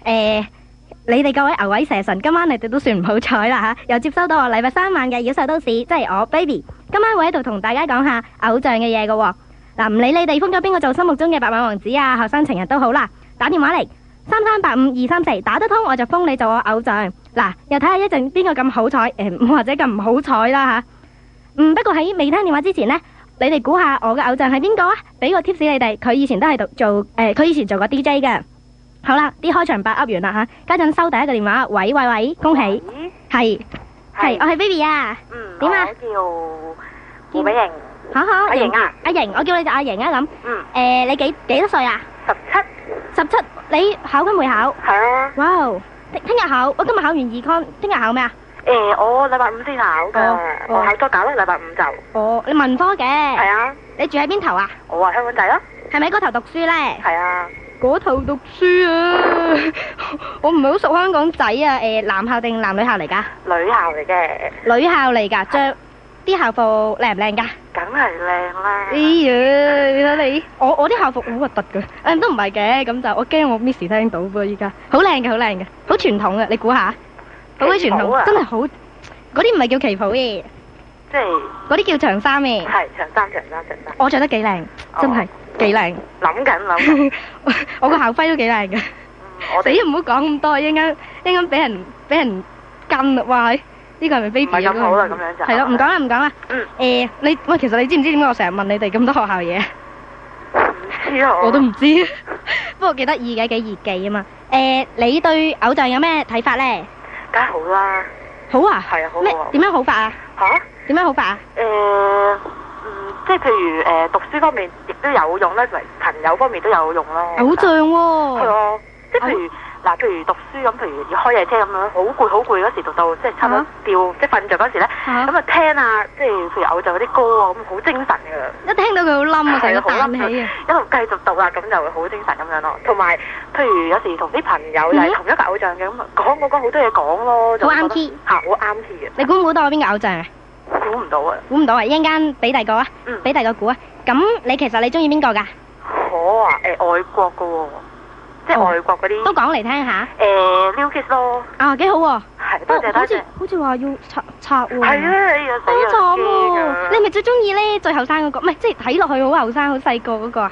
你哋各位牛位蛇神，今晚你哋都算唔好彩啦吓，又接收到我禮拜3晚嘅妖獸都市，即係我 Baby， 今晚會喺度同大家講下偶像嘅嘢㗎。嗱，唔理你哋封咗邊個做心目中嘅白馬王子啊、後生情人都好啦，打電話嚟3385-234，打得通我就封你做我偶像。嗱，又睇下一陣邊個咁好彩，或者咁唔好彩啦吓。不過喺未聽電話之前呢，你哋估下我嘅偶像係邊個啊？俾個 tips 你哋，佢以前都係佢以前做過 DJ 嘅。好啦，啲開場白噏完啦吓，家陣收第一個電話，喂，恭喜，係，我係 Baby 啊，點啊？我叫胡美瑩，好，阿瑩啊，阿瑩，我叫你做阿瑩啊咁，你幾多歲啊？17，你考緊會考？係啊。哇，聽日考，我今日考完2Con，聽日考咩啊？我禮拜5先考噶，我考咗9啦，禮拜5就。哦，你文科嘅？係啊。你住喺邊頭啊？我話香港仔咯。係咪嗰頭讀書咧？係啊。嗰頭讀書啊！我唔係好熟香港仔啊。男校定男女校嚟噶？女校嚟嘅。女校嚟噶，着啲校服靚唔靚噶？梗係靚啦。哎呀，你睇你，我啲校服好核突噶，都唔係嘅，咁就我驚我 Miss 聽到噃，依家好靚嘅，好傳統嘅，你估下？好鬼傳統，真係好，嗰啲唔係叫旗袍嘅，即係嗰啲叫長衫嘅。係長衫。我着得幾靚，真係幾靚。諗緊。我個校徽都幾靚嘅。死唔好講咁多，一陣間俾人跟哇！呢個係咪 Baby 啊？唔係咁好啦，咁樣就係咯，唔講啦。其實你知唔知點解我成日問你哋咁多學校嘢？唔知啊。我都唔知。不過幾得意嘅，幾易記啊嘛。你對偶像有咩睇法咧？梗係好啦。好啊？係啊，好。咩？點樣好法啊？吓？點樣好法啊？即係譬如讀書方面亦都有用啦，同埋朋友方面都有用啦。偶像喎。係啊，即係譬如讀書咁，譬如要開夜車咁樣，好攰嗰時讀到即係差唔多掉，即係瞓着嗰時咧，咁啊聽啊，即係譬如偶像嗰啲歌啊，咁好精神㗎。一聽到佢好冧啊，成個彈起啊，一路繼續讀啊，咁就會好精神咁樣咯。同埋譬如有時同啲朋友又係同一個偶像嘅，咁啊講好多嘢講咯，好啱 key 嚇，好啱 key 嘅。你估唔估到我邊個偶像啊？估唔到啊！一陣間俾第二個啊，俾第二個估啊。咁你其實你中意邊個㗎？我啊，外國㗎喎，即係外國嗰啲。都講嚟聽下。New Kids 咯。啊，幾好喎！係，多謝。好似話要拆喎。係啊，哎呀死啊！好慘喎！你係咪最中意咧最後生嗰個？唔係，即係睇落去好後生、好細個嗰個啊？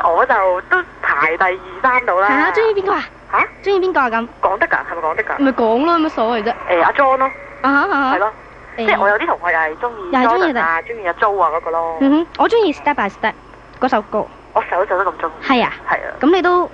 我就都排第2、3度啦。係啊，中意邊個啊？嚇？中意邊個啊？咁講得㗎，係咪講得㗎？咪講咯，有乜所謂啫？阿 John 咯。係咯。即係我有啲同學又係中意 Jordan 啊，中意阿 Jo 啊嗰個咯。我中意 Step by Step 嗰首歌。我首都咁中意。係啊。咁你都超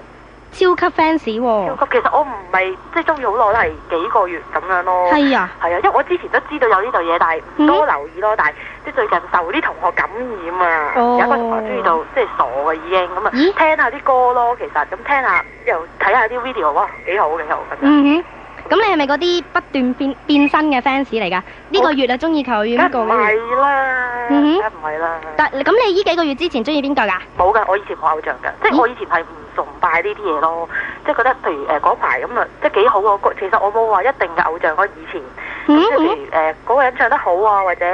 級 fans 喎。超級，其實我唔係即係中意好耐，都係幾個月咁樣咯。係啊。因為我之前都知道有呢對嘢，但係唔多留意咯。但係即係最近受啲同學感染啊，有一個同學中意到即係傻嘅已經咁啊，聽下啲歌咯。其實咁聽下又睇下啲 video，哇，幾好咁樣。咁你係咪嗰啲不斷變身嘅 fans 嚟㗎？呢個月啊中意佢，呢個月。梗係啦，梗唔係啦。但咁你呢幾個月之前中意邊個㗎？冇㗎，我以前冇偶像㗎，即係我以前係唔崇拜呢啲嘢咯，即係覺得譬如嗰排咁啊，即係幾好喎。其實我冇話一定嘅偶像，我以前咁即係譬如嗰個人唱得好啊，或者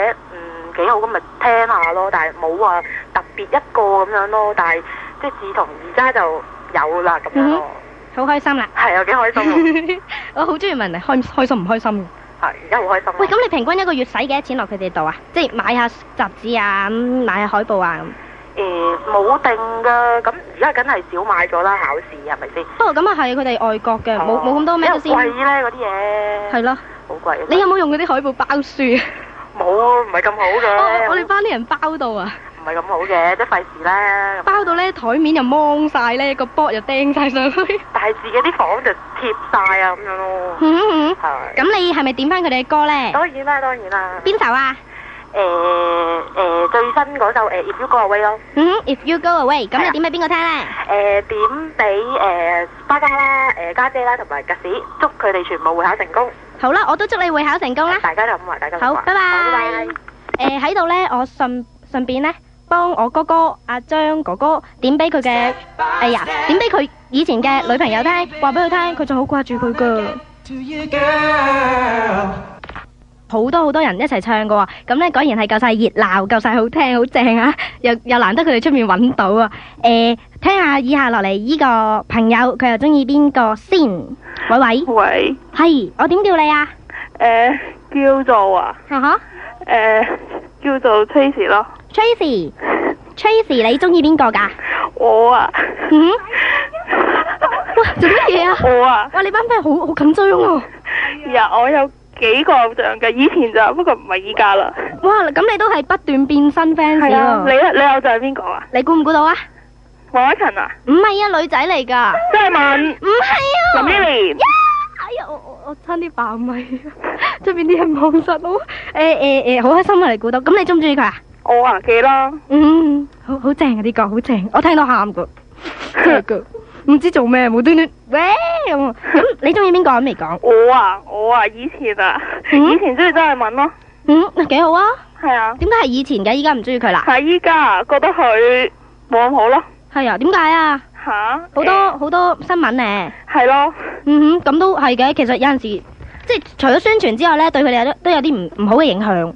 幾好咁咪聽下咯，但係冇話特別一個咁樣咯。但係即係自從而家就有啦咁樣咯。好開心啦！係啊，幾開心我好中意問你開心唔開心嘅。係，而家好開心。喂，咁你平均一個月使幾多錢落佢哋度啊？即係買下雜誌啊，買下海報啊咁。冇定㗎，咁而家梗係少買咗啦，考試係咪先？不過咁啊係，佢哋外國嘅，冇咁多咩先。貴咧嗰啲嘢。係咯。好貴。你有冇用嗰啲海報包書啊？冇啊，唔係咁好嘅。我哋班啲人包到啊！唔係咁好嘅，即係費事啦。包到咧台面又掹晒咧，個波又釘晒上去。但係自己啲房就貼晒啊咁樣咯。係。咁你係咪點翻佢哋嘅歌咧？當然啦，當然啦。邊首啊？最新嗰首If You Go Away 咯。If You Go Away， 咁你點俾邊個聽咧？點俾花家啦、家姐啦同埋格士，祝佢哋全部會考成功。好啦，我都祝你會考成功啦。大家都咁話，大家都咁話。好，拜拜。喺度咧，我順便咧幫我哥哥阿張哥哥點俾佢嘅，點俾佢以前嘅女朋友聽，話俾佢聽，佢就好掛住佢噶。好多人一齊唱噶喎，咁咧果然係夠晒熱鬧，夠晒好聽，好正啊！又難得佢哋出面揾到啊！聽下以下落嚟依個朋友佢又中意邊個先？喂，係我點叫你啊？叫做啊，叫做 Tracy 咯。Tracy，你中意邊個噶？我啊，哇，做乜嘢啊？我啊，哇，你班 friend 好緊張喎。我有幾個偶像嘅，以前就不過唔係依家啦。哇，咁你都係不斷變新 fans 喎。係啊，你偶像係邊個啊？你估唔估到啊？黃凱芹啊？唔係啊，女仔嚟噶。張文？唔係啊。林憶蓮？哎呀，我差啲爆咪，出邊啲人望實我。好開心啊！你估到，咁你中唔中意佢啊？我啊，記啦。好正啊！呢個好正，我聽到喊噶，真係噶，唔知做咩，無端端喂咁。咁你中意邊個我未講？我啊，以前中意周慧敏咯。幾好啊。係啊。點解係以前嘅？依家唔中意佢啦？係依家覺得佢冇咁好咯。係啊？點解啊？好多新聞咧。係咯。咁都係嘅。其實有陣時，即係除咗宣傳之外咧，對佢哋都有啲唔好嘅影響。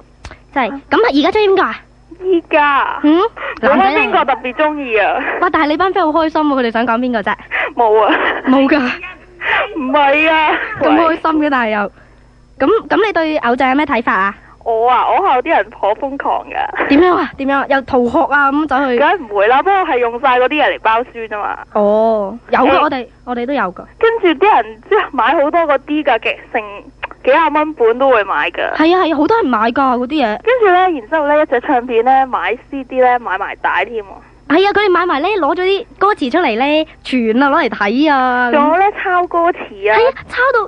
真係。咁而家中意邊個啊？依家冇乜邊個特別中意啊？哇！但係你班 friend 好開心喎，佢哋想講邊個啫？冇啊，冇噶，唔係啊，咁開心嘅，但係又咁，你對偶像有咩睇法啊？我後啲人頗瘋狂噶。點樣啊？又逃學啊咁走去？梗係唔會啦，不過係用晒嗰啲嘢嚟包書啫嘛。哦，有噶，我哋都有噶。跟住啲人即係買好多嗰啲噶，成幾廿蚊本都會買噶。係啊，好多人買噶嗰啲嘢。跟住咧，然之後咧，一隻唱片咧，買 CD 咧，買埋帶添。係啊，佢哋買埋咧，攞咗啲歌詞出嚟咧，傳啊，攞嚟睇啊。仲有咧，抄歌詞啊。係啊，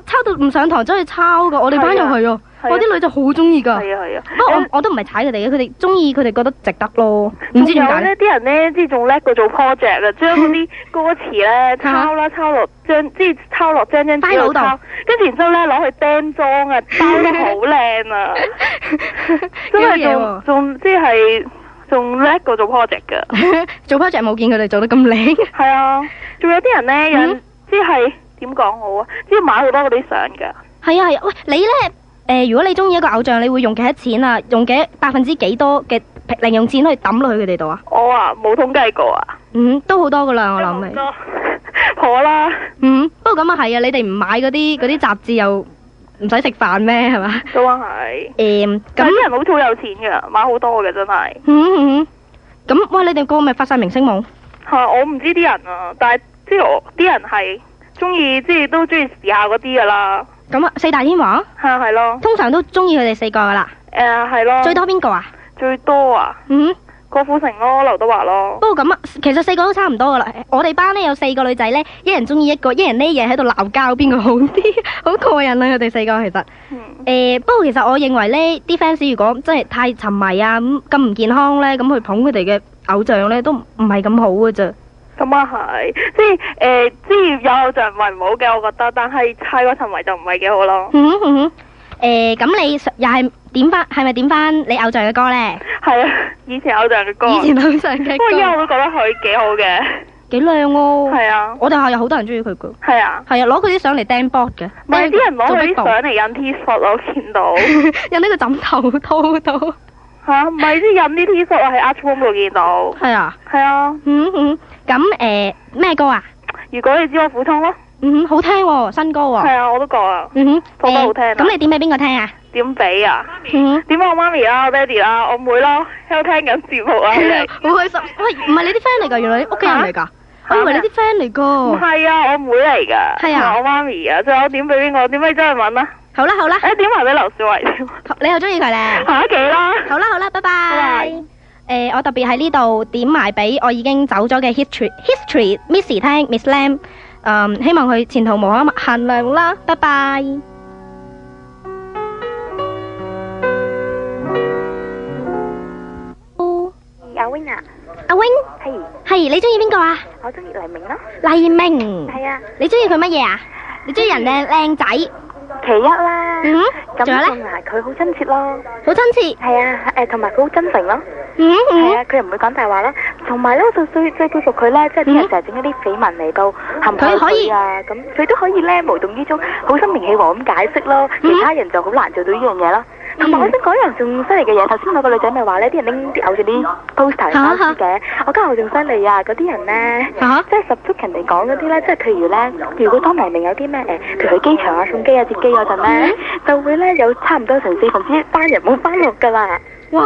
抄到唔上堂走去抄噶，我哋班又係啊。我啲女就好中意噶。係啊。不過我都唔係踩佢哋嘅，佢哋中意，佢哋覺得值得咯。唔知點解咧？啲人咧，即係仲叻過做 project 啊，將嗰啲歌詞咧抄落張紙度抄，跟住然之後咧攞去釘裝啊，包得好靚啊，真係仲即係仲叻過做 project 噶。做 project 冇見佢哋做得咁靚。係啊，仲有啲人咧，即係點講好啊？即係買好多嗰啲相噶。係啊，喂，你咧如果你中意一個偶像，你會用幾多錢啊？用%幾多嘅零用錢去抌落去佢哋度啊？我啊冇統計過啊。都好多噶啦，我諗你。好啦。不過咁啊係啊，你哋唔買嗰啲雜誌又唔使食飯咩？係嘛？都係。咁啲人好似好有錢噶，買好多嘅真係。咁喂，你哋個咪發晒明星夢？我唔知啲人啊，但係即係啲人係中意，即係都中意時下嗰啲噶啦。咁啊，四大天王？係咯。通常都中意佢哋4個噶啦。係咯。最多邊個啊？最多啊？郭富城咯，劉德華咯。不過咁啊，其實4個都差唔多噶啦。我哋班咧有4個女仔咧，一人中意一個，一人呢嘢喺度鬧交，邊個好啲？好過癮啊！佢哋4個其實。不過其實我認為咧，啲 fans 如果真係太沉迷啊咁唔健康咧，咁去捧佢哋嘅偶像咧，都唔係咁好噶咋。咁啊係，即係有偶像唔係唔好嘅，我覺得，但係太過沉迷就唔係幾好咯。咁你又係係咪點翻你偶像嘅歌咧？係啊，以前偶像嘅歌。不過依家我都覺得佢幾好嘅。幾靚喎。係啊。我哋學校有好多人中意佢噶。係啊。係啊，攞佢啲相嚟釘 board 嘅。唔係啲人攞佢啲相嚟印 T 恤，我見到。印呢個枕頭套度。吓，唔係啲印啲 T 恤啊，喺 Art Room 度見到。係啊。係啊。咁咩歌啊？如果你知我苦衷咯。好聽喎，新歌喎。係啊，我都覺啊。唱得好聽。咁你點俾邊個聽啊？點俾啊？點俾我媽咪啦，我爹哋啦，我妹咯，喺度聽緊節目啊。好開心。喂，唔係你啲 friend 嚟噶，原來你屋企人嚟噶。我以為你啲 friend 嚟噶。唔係啊，我妹嚟噶。係啊。我媽咪啊，仲有點俾邊個？點俾周慧敏啊？好啦。點埋俾劉小慧添。你又中意佢咧？下一期啦。好啦，拜拜。我特別喺呢度點埋俾我已經走咗嘅 History Miss 聽 Miss Lam， 希望佢前途無可限量啦，拜拜。阿 Wing 啊，阿 Wing 係你中意邊個啊？我中意黎明咯。黎明係啊。你中意佢乜嘢啊？你中意人靚仔？其一啦。咁仲有咧？同埋佢好親切咯。好親切。係啊，同埋佢好真誠咯。係啊，佢又唔會講大話咯。同埋咧，我就最佩服佢咧，即係啲人成日整一啲緋聞嚟到陷害佢啊，咁佢都可以咧無動於衷，好心平氣和咁解釋咯。其他人就好難做到呢樣嘢咯。同埋我想講一樣仲犀利嘅嘢，頭先嗰個女仔咪話呢啲人拎啲偶像啲 poster 嚟包書嘅，我間學仲犀利啊！嗰啲人呢，即係十足人哋講嗰啲呢，即係譬如呢，如果當黎明有啲咩譬如去機場啊送機啊接機嗰陣呢，就會呢有差唔多成1/4班人冇翻學㗎啦。哇！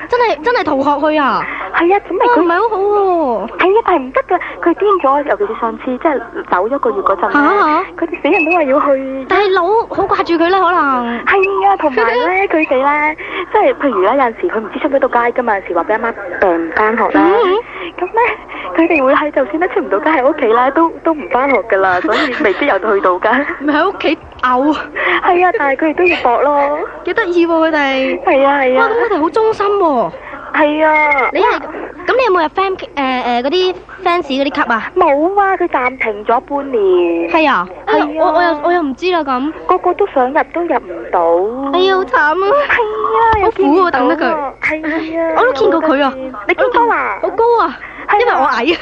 真係逃學去啊！係啊，咁咪佢唔係好好喎。係啊，但係唔得㗎，佢癲咗，尤其是上次即係走1個月嗰陣咧，佢哋死人都話要去。但係老好掛住佢咧，可能。係啊，同埋咧，佢哋咧，即係譬如咧，有陣時佢唔知出唔出到街㗎嘛，有時話俾阿媽病唔翻學咧，咁咧佢哋會喺就算咧出唔到街喺屋企咧，都唔翻學㗎啦，所以未必有去到㗎。咪喺屋企嘔。係啊，但係佢哋都要搏咯。幾得意喎佢哋。係啊係啊。哇！咁佢哋好忠心喎。係啊。你有冇入 fan 嗰啲 fans 嗰啲級啊？冇啊，佢暫停咗半年。係啊。係啊。我又唔知啦咁。個個都想入都入唔到。哎呀，好慘啊！係啊，好苦啊，等得佢。係啊。我都見過佢啊。你見到啊？好高啊！因為我矮啊。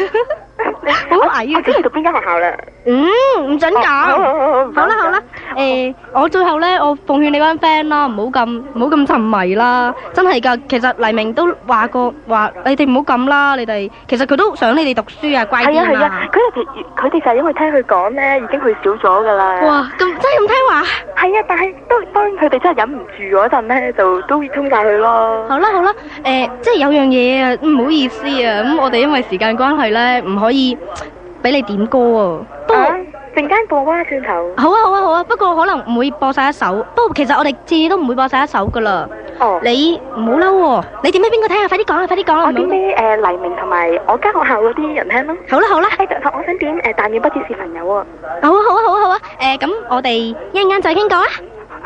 好矮啊！我知你讀邊間學校啦。唔准講。好啦，我最後咧，我奉勸你班 friend 啦，唔好咁沉迷啦，真係噶。其實黎明都話過你哋唔好咁啦，你哋其實佢都想你哋讀書啊，乖啲啊。係啊，佢哋就係因為聽佢講咧，已經去少咗噶啦。哇，真係咁聽話？係啊，但係當然佢哋真係忍唔住嗰陣咧，就都會衝晒去咯。好啦，即係有樣嘢啊，唔好意思啊，咁我哋因為時間關係咧，唔可以俾你點歌啊。不過陣間播啊，轉頭。好啊，不過可能唔會播晒一首。不過其實我哋次次都唔會播晒一首噶啦。哦。你唔好嬲喎，你點俾邊個聽啊？快啲講啊！我點俾黎明同埋我間學校嗰啲人聽咯。好啦。我想點但願不只是朋友啊。好啊。咁我哋一陣間再傾過啊。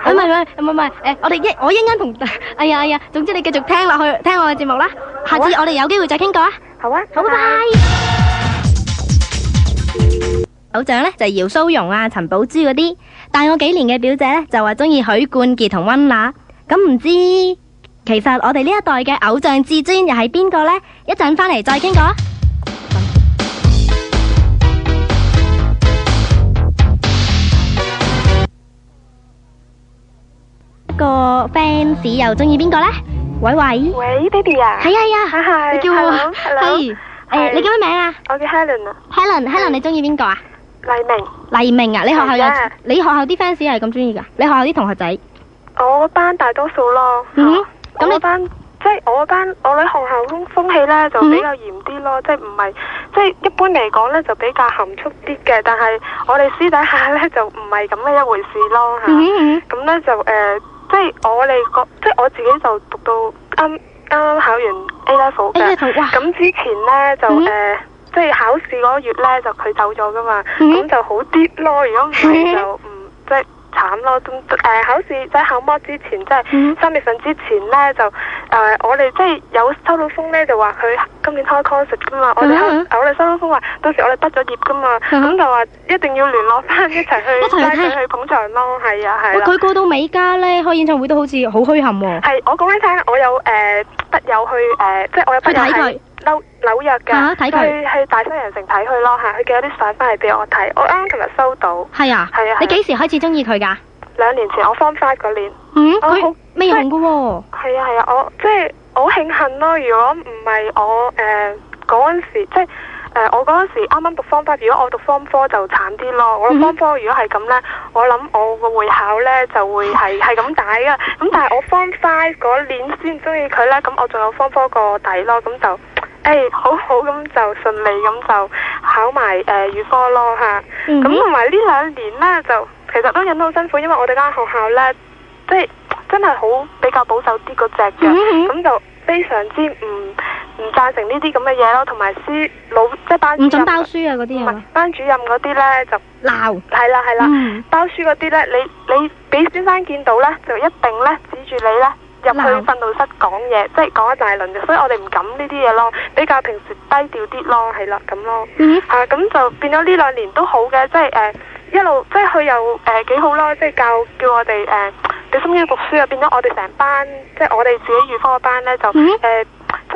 唔係，我一陣間同哎呀，總之你繼續聽落去，聽我嘅節目啦。下次我哋有機會再傾過啊。好啊。好，拜拜。偶像咧就係姚蘇蓉啊、陳寶珠嗰啲，大我幾年嘅表姐咧就話中意許冠傑同溫拿，咁唔知其實我哋呢一代嘅偶像至尊又係邊個呢？一陣翻嚟再傾過。一個 fans 又中意邊個呢？喂，Baby 啊，係啊，你叫我，Hello，你叫咩名啊？我叫 Helen 啊。Helen，你中意邊個啊？黎明啊！你學校啲 fans 係咁中意噶？你學校啲同學仔？我班大多數咯。咁你班即係我哋學校風氣咧就比較嚴啲咯，即係唔係即係一般嚟講咧就比較含蓄啲嘅，但係我哋私底下咧就唔係咁嘅一回事咯嚇。咁咧就即係即係我自己就讀到啱考完 A level 嘅。咁之前咧就即係考試嗰個月咧，就佢走咗噶嘛，咁就好啲咯。如果唔係就即係慘咯。考試即係考模之前，即係3月份之前咧，就我哋即係有收到風咧，就話佢今年開 concert 噶嘛。我哋收到風話，到時我哋畢咗業噶嘛，咁就話一定要聯絡翻一齊去拉佢去捧場咯。係啊，係啦。佢過到美加咧開演唱會都好似好墟冚喎。係，我講俾你聽，我有筆友去即係我有筆友係紐約嘅，去大西洋城睇佢咯嚇，佢寄咗啲相翻嚟俾我睇，我啱啱琴日收到。係啊。你幾時開始中意佢㗎？2年前，我 Form 5嗰年。佢未紅㗎喎。係啊，我即係我好慶幸咯。如果唔係我嗰陣時，即係我嗰陣時啱啱讀 Form 5，如果我讀 Form 4就慘啲咯。我 Form 4如果係咁咧，我諗我個會考咧就會係咁打㗎。咁但係我 Form 5嗰年先中意佢咧，咁我仲有 Form 4個底咯，咁就。好好咁就順利咁就考埋預科咯嚇，咁同埋呢2年呢，就其實都忍得好辛苦，因為我哋間學校呢，即係真係好比較保守啲嗰隻嘅，咁就非常之唔贊成呢啲咁嘅嘢咯，同埋即係班主任唔准包書啊嗰啲啊，班主任嗰啲呢，就鬧，係啦，包書嗰啲呢，你俾先生見到呢，就一定呢指住你呢。入去訓導室講嘢，即係講一大輪嘅，所以我哋唔敢呢啲嘢咯，比較平時低調啲咯，係啦咁咯。咁就變咗呢2年都好嘅，即係一路即係佢又幾好咯，即係叫我哋俾心機讀書啊，變咗我哋成班，即係我哋自己預科班咧就即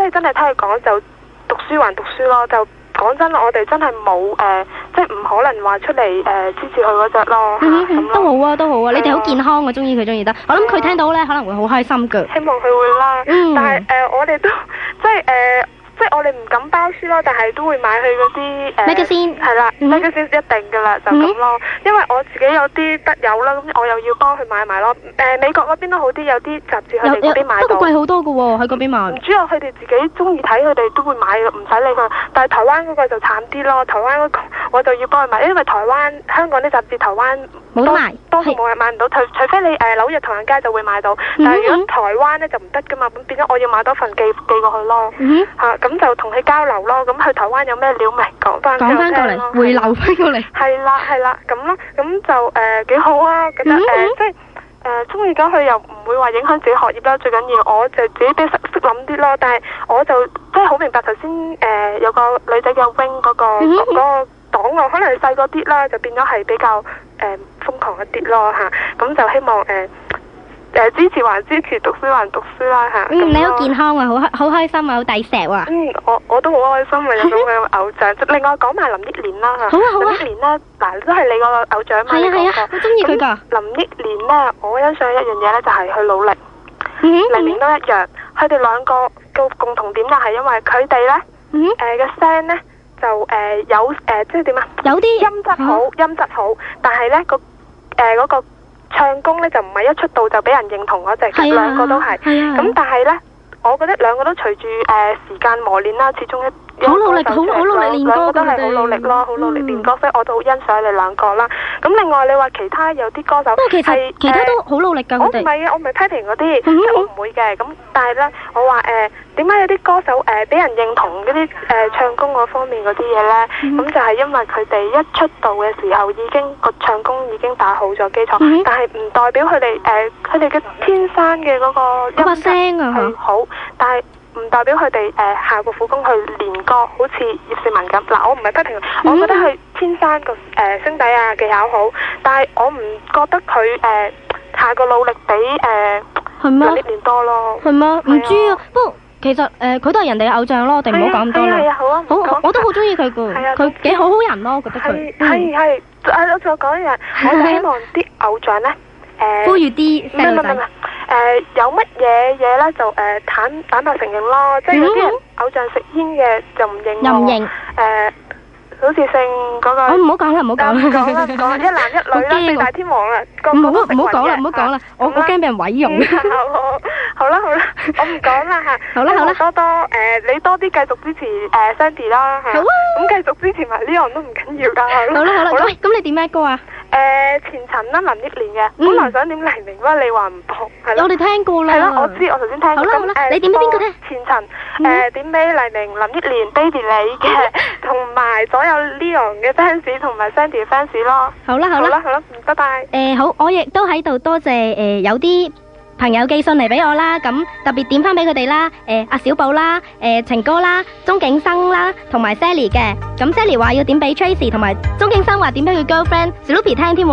係真係聽佢講就讀書還讀書咯，就講真啦，我哋真係冇即係唔可能話出嚟支持佢嗰隻咯。都好啊，都好啊，你哋好健康啊，中意佢中意得。我諗佢聽到咧可能會好開心噶。希望佢會啦。但係我哋都即係我哋唔敢包書咯，但係都會買佢嗰啲magazine 係啦，magazine 一定噶啦，就咁咯。因為我自己有啲筆友啦，咁我又要幫佢買埋咯。美國嗰邊都好啲，有啲雜誌佢哋嗰邊買到。不過貴好多噶喎，喺嗰邊買。主要佢哋自己中意睇，佢哋都會買嘅，唔使理佢。但係台灣嗰個就慘啲咯，台灣嗰個我就要幫佢買，因為香港啲雜誌台灣冇得賣，多數冇人買唔到，除非你紐約唐人街就會買到，但係如果台灣咧就唔得噶嘛，咁變咗我要買多份寄過去咯。咁就同佢交流咯，咁去台灣有咩料咪講翻過嚟，回流翻過嚟。係啦，咁咯，咁就幾好啊，覺得即係中意咗佢又唔會話影響自己學業啦，最緊要我就自己都識諗啲咯，但係我就即係好明白頭先有個女仔叫 Wing 嗰個檔案，可能係細個啲啦，就變咗係比較瘋狂一啲咯嚇，咁就希望支持還支持，讀書還讀書啦嚇。你好健康啊，好開心啊，好抵錫喎。我都好開心啊，有咁嘅偶像。另外講埋林憶蓮啦嚇。好啊。林憶蓮咧，嗱都係你個偶像嘛。係啊，我中意佢㗎。林憶蓮咧，我欣賞一樣嘢咧，就係佢努力。黎明都一樣，佢哋兩個嘅共同點就係因為佢哋咧，嘅聲咧就有即係點啊？有啲音質好，但係咧嗰個唱功咧就唔係一出道就俾人認同嗰隻，兩個都係。咁但係咧，我覺得兩個都隨住時間磨練啦，始終好努力練歌，兩個都係好努力咯，好努力練歌，所以我都好欣賞你兩個啦。咁另外你話其他有啲歌手，其他都好努力㗎，我唔係啊，我唔係批評嗰啲，即係我唔會嘅。咁但係咧，我話點解有啲歌手俾人認同嗰啲唱功嗰方面嗰啲嘢咧？咁就係因為佢哋一出道嘅時候已經個唱功已經打好咗基礎，但係唔代表佢哋嘅天生嘅嗰個音聲啊係好，但係唔代表佢哋下過苦功去練歌，好似葉倩文咁。嗱，我唔係批評，我覺得佢天生個聲底啊技巧好，但係我唔覺得佢下個努力比林憶蓮多咯。係嗎？唔知啊，不過其實佢都係人哋嘅偶像咯，我哋唔好講咁多啦。係啊，好啊，我都好中意佢噶，佢幾好人咯，我覺得佢。係，我再講一樣，我就希望啲偶像咧呼籲啲細路仔。有乜嘢嘢咧就坦白承認咯，即係有啲人偶像食煙嘅就唔認我。又唔認。好似姓嗰個。我唔好講啦，唔好講啦。講啦，一男一女啦，四大天王啦，唔好講啦，我驚俾人毀容。好啦，我唔講啦嚇。好啦，多你多啲繼續支持Sandy 啦嚇。好啊。咁繼續支持埋Leon都唔緊要㗎。好啦。喂，咁你點咩歌啊？前塵啦，林憶蓮嘅。本來想點黎明，不過你話唔播，係咯。我哋聽過啦。係咯，我知，我頭先聽過。好啦，你點俾邊個聽？前塵，點俾黎明、林憶蓮、Baby 你嘅，同埋所有 Leon 嘅 fans 同埋 Sandy 嘅 fans 咯。好啦，拜拜。好，我亦都喺度多謝有啲朋友寄信嚟俾我啦，咁特別點翻俾佢哋啦，阿小寶啦，情歌啦，鐘景生啦，同埋 Sally 嘅，咁 Sally 話要點俾 Tracy， 同埋鐘景生話點俾佢 girlfriend Sloopy 聽添。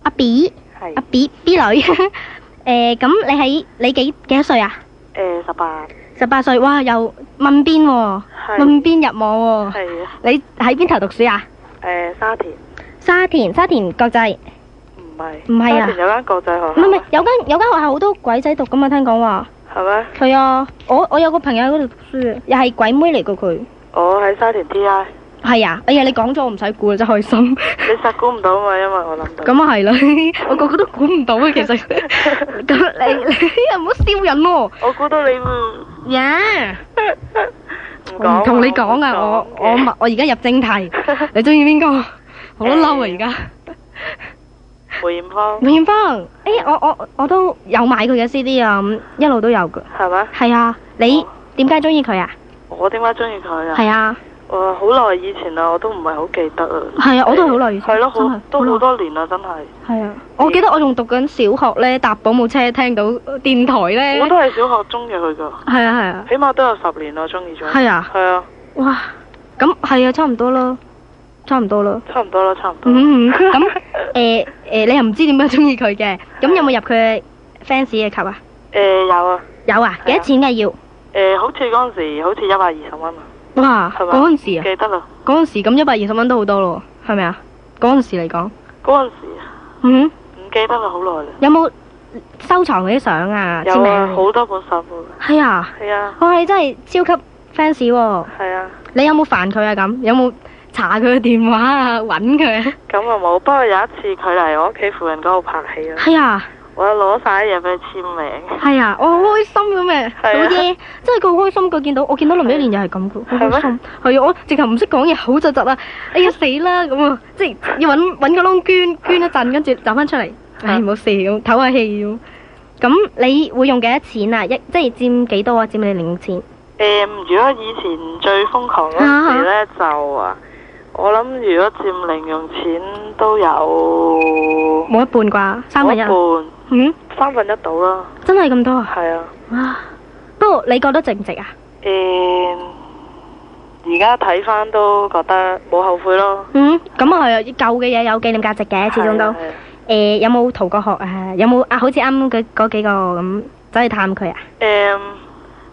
阿 B 女，咁你幾多歲啊？18歲，哇，又問邊喎，問邊入網喎。係啊。你喺邊頭讀書啊？沙田國際。唔係啊！有間國際學校。唔係，有間學校好多鬼仔讀噶嘛，聽講話。係咩？係啊，我有個朋友喺嗰度讀書，又係鬼妹嚟噶佢。我喺沙田 TI。係啊，哎呀，你講咗我唔使估啦，真開心。你實估唔到啊嘛，因為我諗到。咁啊係啦，我個個都估唔到啊，其實。咁你又唔好笑人喎。我估到你會。呀！唔同你講啊，我而家入正題，你中意邊個？我都嬲啊而家。梅艷芳，我都有買佢嘅 CD 啊，一路都有噶。係咩？係啊，你點解中意佢啊？我點解中意佢啊？係啊，好耐以前啦，我都唔係好記得啊。係啊，我都好耐以前。係咯，都好多年啦，真係。係啊，我記得我仲讀緊小學咧，搭保姆車聽到電台咧。我都係小學中意佢噶。係啊，起碼都有10年啦，中意咗。係啊。係啊。哇，咁係啊，差唔多啦。差唔多啦。咁你又唔知點解中意佢嘅？咁有冇入佢 fans 嘅級啊？有啊。有啊？幾多錢嘅要好似嗰陣時好似120蚊啊。哇！係咪？嗰陣時啊，記得啦。嗰陣時咁120蚊都好多咯，係咪啊？嗰陣時嚟講。嗰陣時嗯。唔記得啦，好耐啦。有冇收藏嗰啲相啊？有啊，好多本相簿。係啊。係啊。哇！你真係超級 fans 喎。係啊。你有冇煩佢啊？咁有冇查佢嘅電話啊？揾佢啊？咁啊冇，不過有一次佢嚟我屋企附近嗰度拍戲啊。係啊。我攞晒啲嘢俾佢簽名。係啊，我好開心咁嘅，好嘢，真係佢好開心。佢見到林一蓮又係咁嘅，好開心。係啊，我直頭唔識講嘢，好窒窒啊！哎呀死啦咁啊，即係要揾個窿捐一陣，跟住走翻出嚟。唉，冇事咁，唞下氣咁。咁你會用幾多錢啊？即係佔幾多啊？佔你零用錢？如果以前最瘋狂嗰時咧，就我諗如果佔零用錢都有冇一半啩，1/3。1/3到啦。真係咁多啊？係啊。哇！不過你覺得值唔值啊？而家睇翻都覺得冇後悔咯。咁啊係啊，舊嘅嘢有紀念價值嘅，始終都。有冇逃過學啊？有冇好似啱嗰幾個咁走去探佢啊？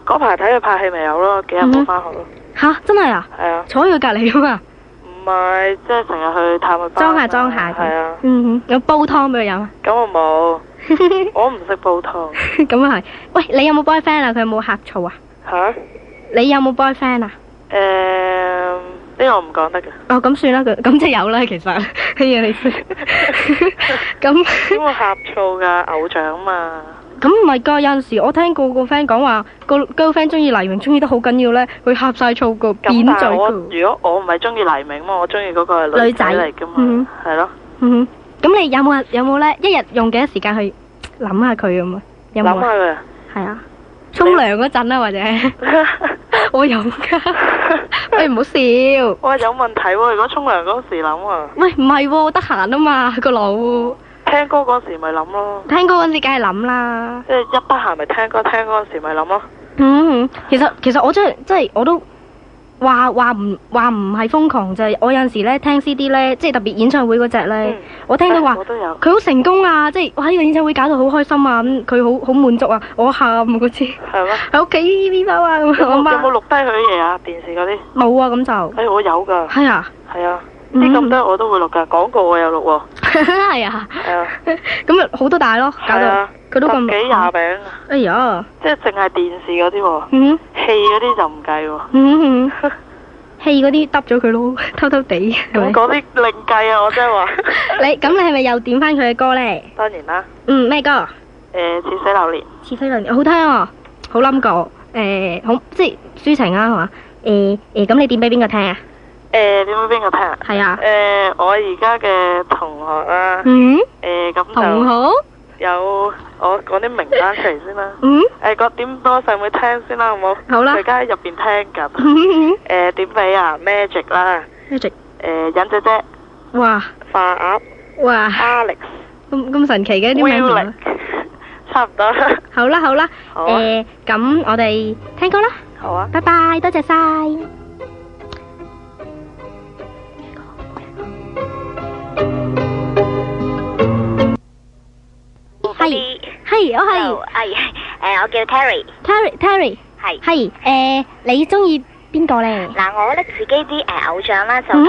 嗰排睇佢拍戲咪有咯，幾日冇翻學咯。吓，真係啊？係啊。坐喺佢隔籬噶嘛？唔係，即係成日去探佢。裝下。係啊。有煲湯俾佢飲啊？咁我冇，我唔識煲湯。咁啊係。喂，你有冇 boyfriend 啊？佢有冇呷醋啊？吓？你有冇 boyfriend 啊？呢個我唔講得嘅。哦，咁算啦，咁即係有啦，其實。哎呀，你知。咁。點會呷醋噶？偶像嘛。咁唔係噶，有陣時我聽過個 friend 講話，個 girlfriend 中意黎明，中意得好緊要咧，佢呷晒醋個扁嘴噶。如果我唔係中意黎明嘛，我中意嗰個係女仔嚟噶嘛，係咯。咁你有冇咧？一日用幾多時間去諗下佢咁啊？有冇？諗下佢。係啊。沖涼嗰陣啦，或者。我有噶。喂，唔好笑。喂，有問題喎！如果沖涼嗰時諗啊。喂，唔係喎，得閒啊嘛，個腦。聽歌嗰時咪諗咯，聽歌嗰時梗係諗啦，即係一得閒咪聽歌，聽嗰時咪諗咯。其實我真係我都話唔係瘋狂，就係我有陣時咧聽 CD 咧，即係特別演唱會嗰隻咧，我聽到話佢好成功啊，即係哇呢個演唱會搞到好開心啊，咁佢好滿足啊，我喊嗰次係咩？喺屋企呢包啊，我媽有冇錄低佢啲嘢啊？電視嗰啲冇啊，咁就我有噶。係啊，係啊。啲咁多我都會錄噶，廣告我有錄喎。係啊，咁啊好多大咯，搞到佢都咁10幾20餅。哎呀，即係淨係電視嗰啲喎，戲嗰啲就唔計喎。戲嗰啲得咗佢咯，偷偷地。咁嗰啲另計啊！我真係話。你係咪又點翻佢嘅歌咧？當然啦。咩歌？似水流年。似水流年好聽啊，好冧過。好即係抒情啊，係嘛？咁你點俾邊個聽啊？點俾邊個聽啊？係啊。我而家嘅同學啦。咁就同學有我講啲名單出嚟先啦。點俾我細妹聽先啦，好冇？好啦。佢而家喺入邊聽緊。點俾啊 ？Magic 啦。Magic。忍姐姐。哇。化鴨。哇。Alex。咁神奇嘅啲名字。差唔多啦。好啦。咁我哋聽歌啦。好啊。拜拜，多謝晒。係，我係，我叫 Terry，係，你中意邊個咧？嗱，我覺得自己啲偶像啦，就同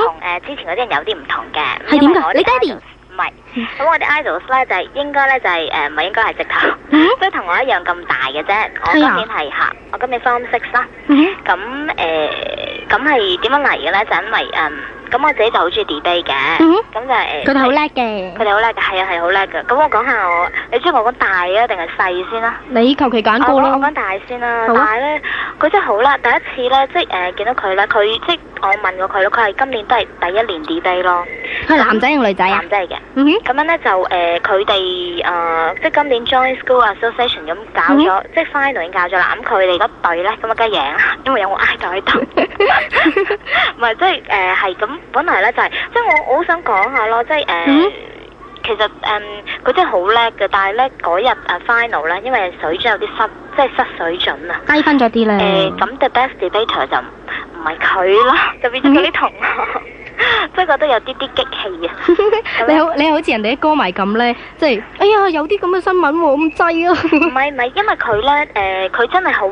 之前嗰啲人有啲唔同嘅。係點噶？你爹哋？唔係，咁我啲 idols 咧就係應該咧就係唔係應該係直頭，即係同我一樣咁大嘅啫。我今年係我今年 Form 6啦。咁係點樣嚟嘅咧？就因為咁我自己就好中意 debate 嘅，咁就佢哋好叻嘅，係啊係好叻嘅。咁我講下你中意我講大啊定係細先啦？你求其揀個咯。我講大先啦，但係咧佢真係好叻。第一次咧即係見到佢咧，佢即係我問過佢咯，佢係今年都係第1年 debate 咯。佢係男仔定女仔啊？男仔嚟嘅。咁樣咧就佢哋即係今年 Joint School Association 咁搞咗，即係 final 已經搞咗啦。咁佢哋嗰隊咧咁啊梗係贏啦，因為有我 idol 喺度。唔係即係係咁。本來咧就係，即係我好想講下咯，即係其實佢真係好叻嘅，但係咧嗰日final 咧，因為水準有啲即係失水準啊，低分咗啲咧。咁 the best debater 就唔係佢啦，就變咗嗰啲同學。即係覺得有啲激氣啊！你好似人哋啲歌迷咁咧，即係哎呀有啲咁嘅新聞喎，咁滯啊！唔係，因為佢咧佢真係好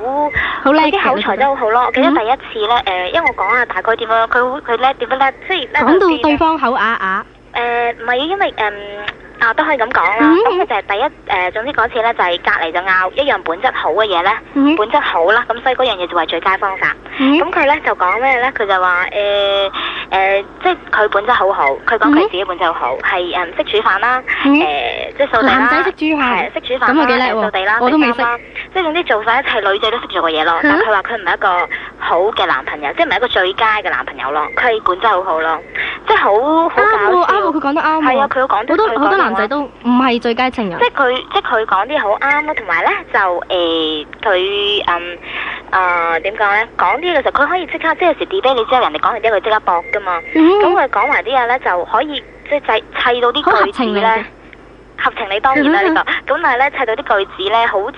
叻，啲口才都好好咯。我記得第一次咧因為我講下大概點樣，佢叻點樣叻，即係講到對方口啞啞。唔係，因為都可以咁講啦。咁佢就係第一總之嗰次咧就係隔離就拗一樣本質好嘅嘢咧，本質好啦，咁所以嗰樣嘢就係最佳方法。咁佢咧就講咩咧？佢就話即係佢本質好好，佢講佢自己本質好好，係識煮飯啦，即係掃地啦，男仔識煮飯，識煮飯啦，掃地啦，我都未識。即係總之做晒一切女仔都識做嘅嘢咯。但佢話佢唔係一個好嘅男朋友，即係唔係一個最佳嘅男朋友咯。佢係本質好好咯，即係好搞笑。啱，佢講得啱。係啊，佢講得好多男仔都唔係最佳情人。即係佢講啲好啱咯，同埋咧就佢點講咧？講啲嘅時候佢可以即刻，即係有時 debate 你知道人哋講完啲佢即刻駁噶嘛。咁佢講埋啲嘢咧就可以即係砌到啲句子咧。合情理當然啦呢個，咁但係咧砌到啲句子咧好似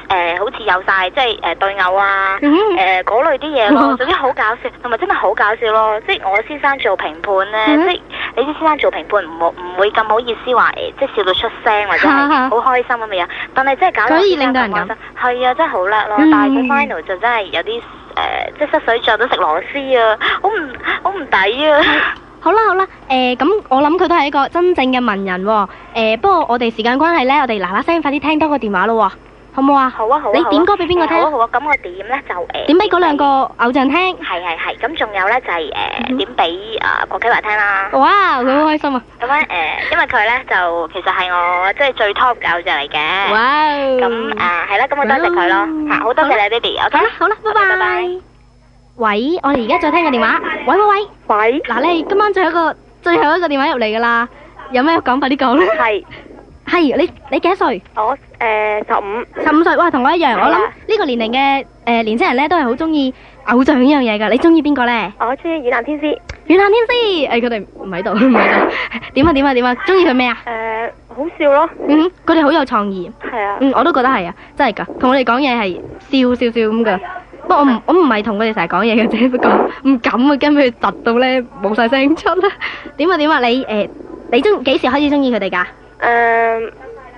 有晒即係對偶啊嗰類啲嘢咯，總之好搞笑，同埋真係好搞笑咯。即係我先生做評判咧，即係你知先生做評判唔會咁好意思話即係笑到出聲或者係好開心咁嘅樣，但係真係搞到先生咁開心，係啊真係好叻咯。但係佢 final 就真係有啲即係失水著都食螺絲啊，好唔抵啊！好啦，咁我諗佢都係一個真正嘅文人喎。不過我哋時間關係咧，我哋嗱嗱聲快啲聽多個電話咯，好唔好啊？好啊。你點歌俾邊個聽？好啊。咁我點咧就點俾嗰兩個偶像聽。係。咁仲有咧就係點俾郭啟華聽啦。哇，佢好開心啊！咁咧因為佢咧就其實係我即係最 top 嘅偶像嚟嘅。哇！咁係啦，咁我多謝佢咯。好多謝你 Baby。OK。好啦，拜拜。喂，我哋而家再聽個電話。喂，嗱，你今晚最後一個電話入嚟噶啦，有咩講快啲講咧？係，你幾多歲？我15歲，哇，同我一樣。我諗呢個年齡嘅年輕人咧，都係好中意偶像呢樣嘢噶。你中意邊個咧？我中意遠南天師。遠南天師，佢哋唔喺度。點啊？中意佢咩啊？好笑咯。佢哋好有創意。係啊。我都覺得係啊，真係噶，同我哋講嘢係笑咁噶。不過我唔係同佢哋成日講嘢嘅啫，不過唔敢啊，驚佢窒到咧冇晒聲出啦。點啊？你幾時開始中意佢哋噶？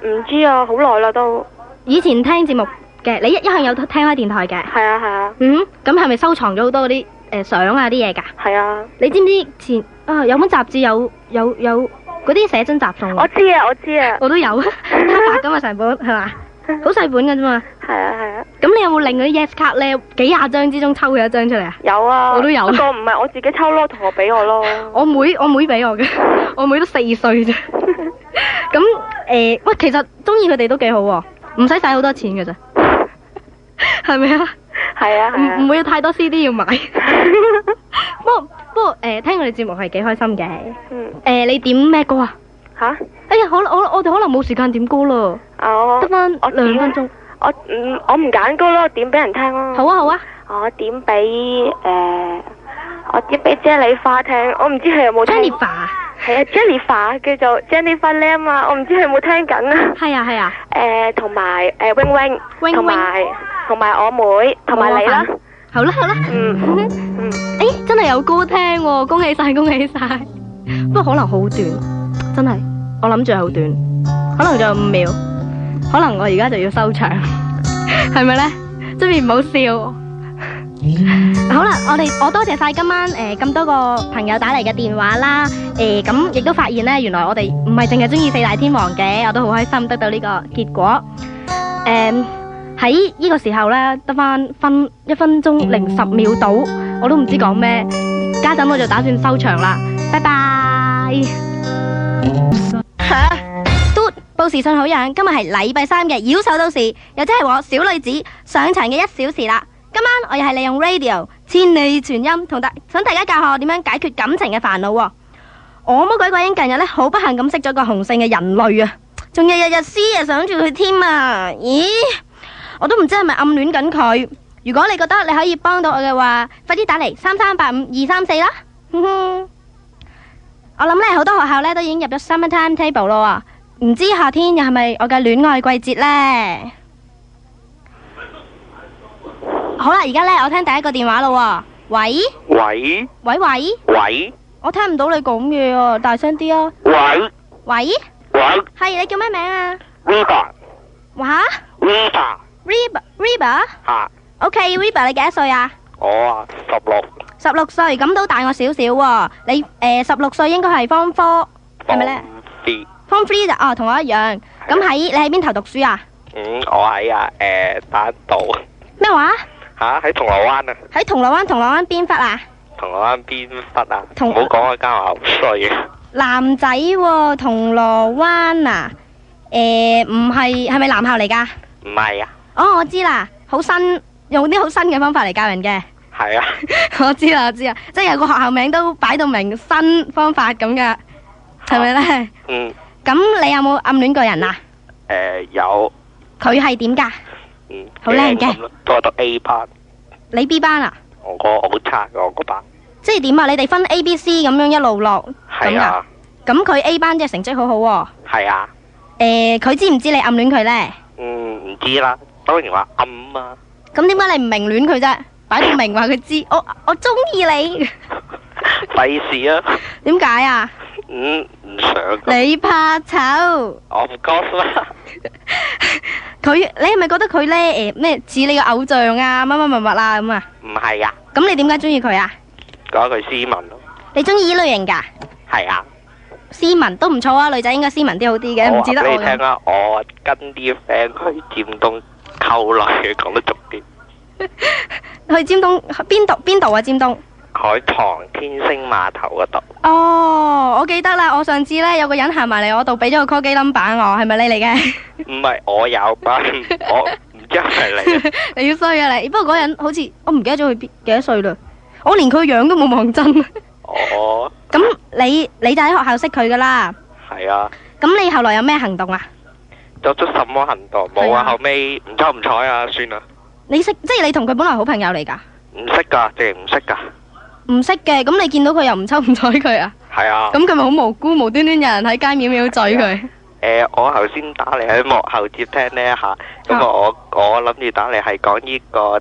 唔知啊，好耐啦都。以前聽節目嘅，你一向有聽開電台嘅？係啊。咁係咪收藏咗好多嗰啲相啊啲嘢噶？係啊。你知唔知前有本雜誌有嗰啲寫真集送？我知啊。我都有，黑白噶嘛成本係嘛？好細本噶啫嘛。係啊。咁你有冇令嗰啲 yes 卡咧幾廿張之中抽佢一張出嚟啊？有啊。我都有。不過唔係我自己抽咯，同學俾我咯。我妹俾我嘅，我妹都4歲啫。咁喂，其實中意佢哋都幾好喎，唔使使好多錢嘅咋，係咪啊？係啊。唔會有太多 CD 要買。不過聽佢哋節目係幾開心嘅。你點咩歌啊？吓？哎呀，我哋可能冇時間點歌咯。得翻2分鐘。我唔揀歌咯，點俾人聽咯。好啊。我點俾姐麗花聽，我唔知佢有冇聽。Jennifer。係啊 ，Jennifer 叫做 Jennifer Lam 啊，我唔知佢有冇聽緊啊。係啊。同埋Wing，同埋我妹，同埋你啦。好啦。真係有歌聽喎，恭喜晒。不過可能好短，真係，我諗住好短，可能仲有5秒。可能我而家就要收場，係咪咧？出面唔好笑。好啦，我多謝晒今晚咁多個朋友打嚟嘅電話啦。咁亦都發現咧，原來我哋唔係淨係中意4大天王嘅，我都好開心得到呢個結果。喺呢個時候咧，得翻1分鐘010秒到，我都唔知講咩。家陣我就打算收場啦，拜拜。報時信好樣，今日係禮拜3嘅妖獸都市，又即係我小女子上場嘅1小時啦。今晚我又係利用 radio 千里傳音，想大家教下我點樣解決感情嘅煩惱。我魔鬼鬼英近日咧好不幸咁識咗個雄性嘅人類啊，仲日思夜想住佢添啊！咦，我都唔知係咪暗戀緊佢。如果你覺得你可以幫到我嘅話，快啲打嚟3385-234啦。我諗咧好多學校咧都已經入咗 summer timetable 咯。唔知夏天又係咪我嘅戀愛季節呢？好啦，而家呢，我聽第一個電話咯。喂，我聽唔到你講嘢啊，大聲啲啊！喂喂，喂，係你叫咩名啊 Reba 哇 Reba 吓 OK Reba 你幾多歲啊？我啊16歲，咁都大我少少喎。你16歲應該係 Form 4係咪咧？Form 3就哦，同我一樣。咁你喺邊頭讀書啊？我喺打道。咩話？吓喺銅鑼灣啊！喺銅鑼灣邊忽啊？銅鑼灣邊忽啊？唔好講我間學校衰啊！男仔喎，銅鑼灣啊？唔係，係咪男校嚟噶？唔係啊！哦，我知啦，好新，用啲好新嘅方法嚟教人嘅。係啊！我知啦，即係有個學校名都擺到明新方法咁噶，係咪咧？咁你有冇暗戀過人啊？有。佢係點噶？好靚嘅。都係讀 A 班。你 B 班啊？我好差噶，我個班。即係點啊？你哋分 A、B、C 咁樣一路落咁噶？咁佢 A 班即係成績好好喎。係啊。佢知唔知你暗戀佢咧？唔知啦，當然話暗啊。咁點解你唔明戀佢啫？擺到明話佢知，我中意你。費事啊！點解啊？唔想。你怕醜？我唔覺啦。你係咪覺得佢咧咩似你個偶像啊？乜啊咁啊？唔係啊。咁你點解中意佢啊？覺得佢斯文咯。你中意呢類型噶？係啊。斯文都唔錯啊，女仔應該斯文啲好啲嘅，唔似得我。你聽啊，我跟啲 friend 去尖東溝女，講得俗啲。去尖東邊度啊？尖東海棠天星碼頭嗰度。哦，我記得啦，我上次咧有個人行埋嚟我度，俾咗個 call 機 number 我，係咪你嚟嘅？唔係，我有吧，我唔知係咪你。你要衰啊你！不過嗰人好似我唔記得咗佢幾多歲啦，我連佢樣都冇望真。哦。咁你就喺學校識佢噶啦？係啊。咁你後來有咩行動啊？作出什麼行動？冇啊，後尾唔抽唔睬啊，算啦。你識，即係你同佢本來好朋友嚟噶？唔識噶，淨係唔識噶。唔識嘅，咁你見到佢又唔抽唔睬佢啊？係啊。咁佢咪好無辜，無端端有人喺街秒秒嘴佢。我頭先打嚟喺幕後接聽呢一下，咁我諗住打嚟係講呢個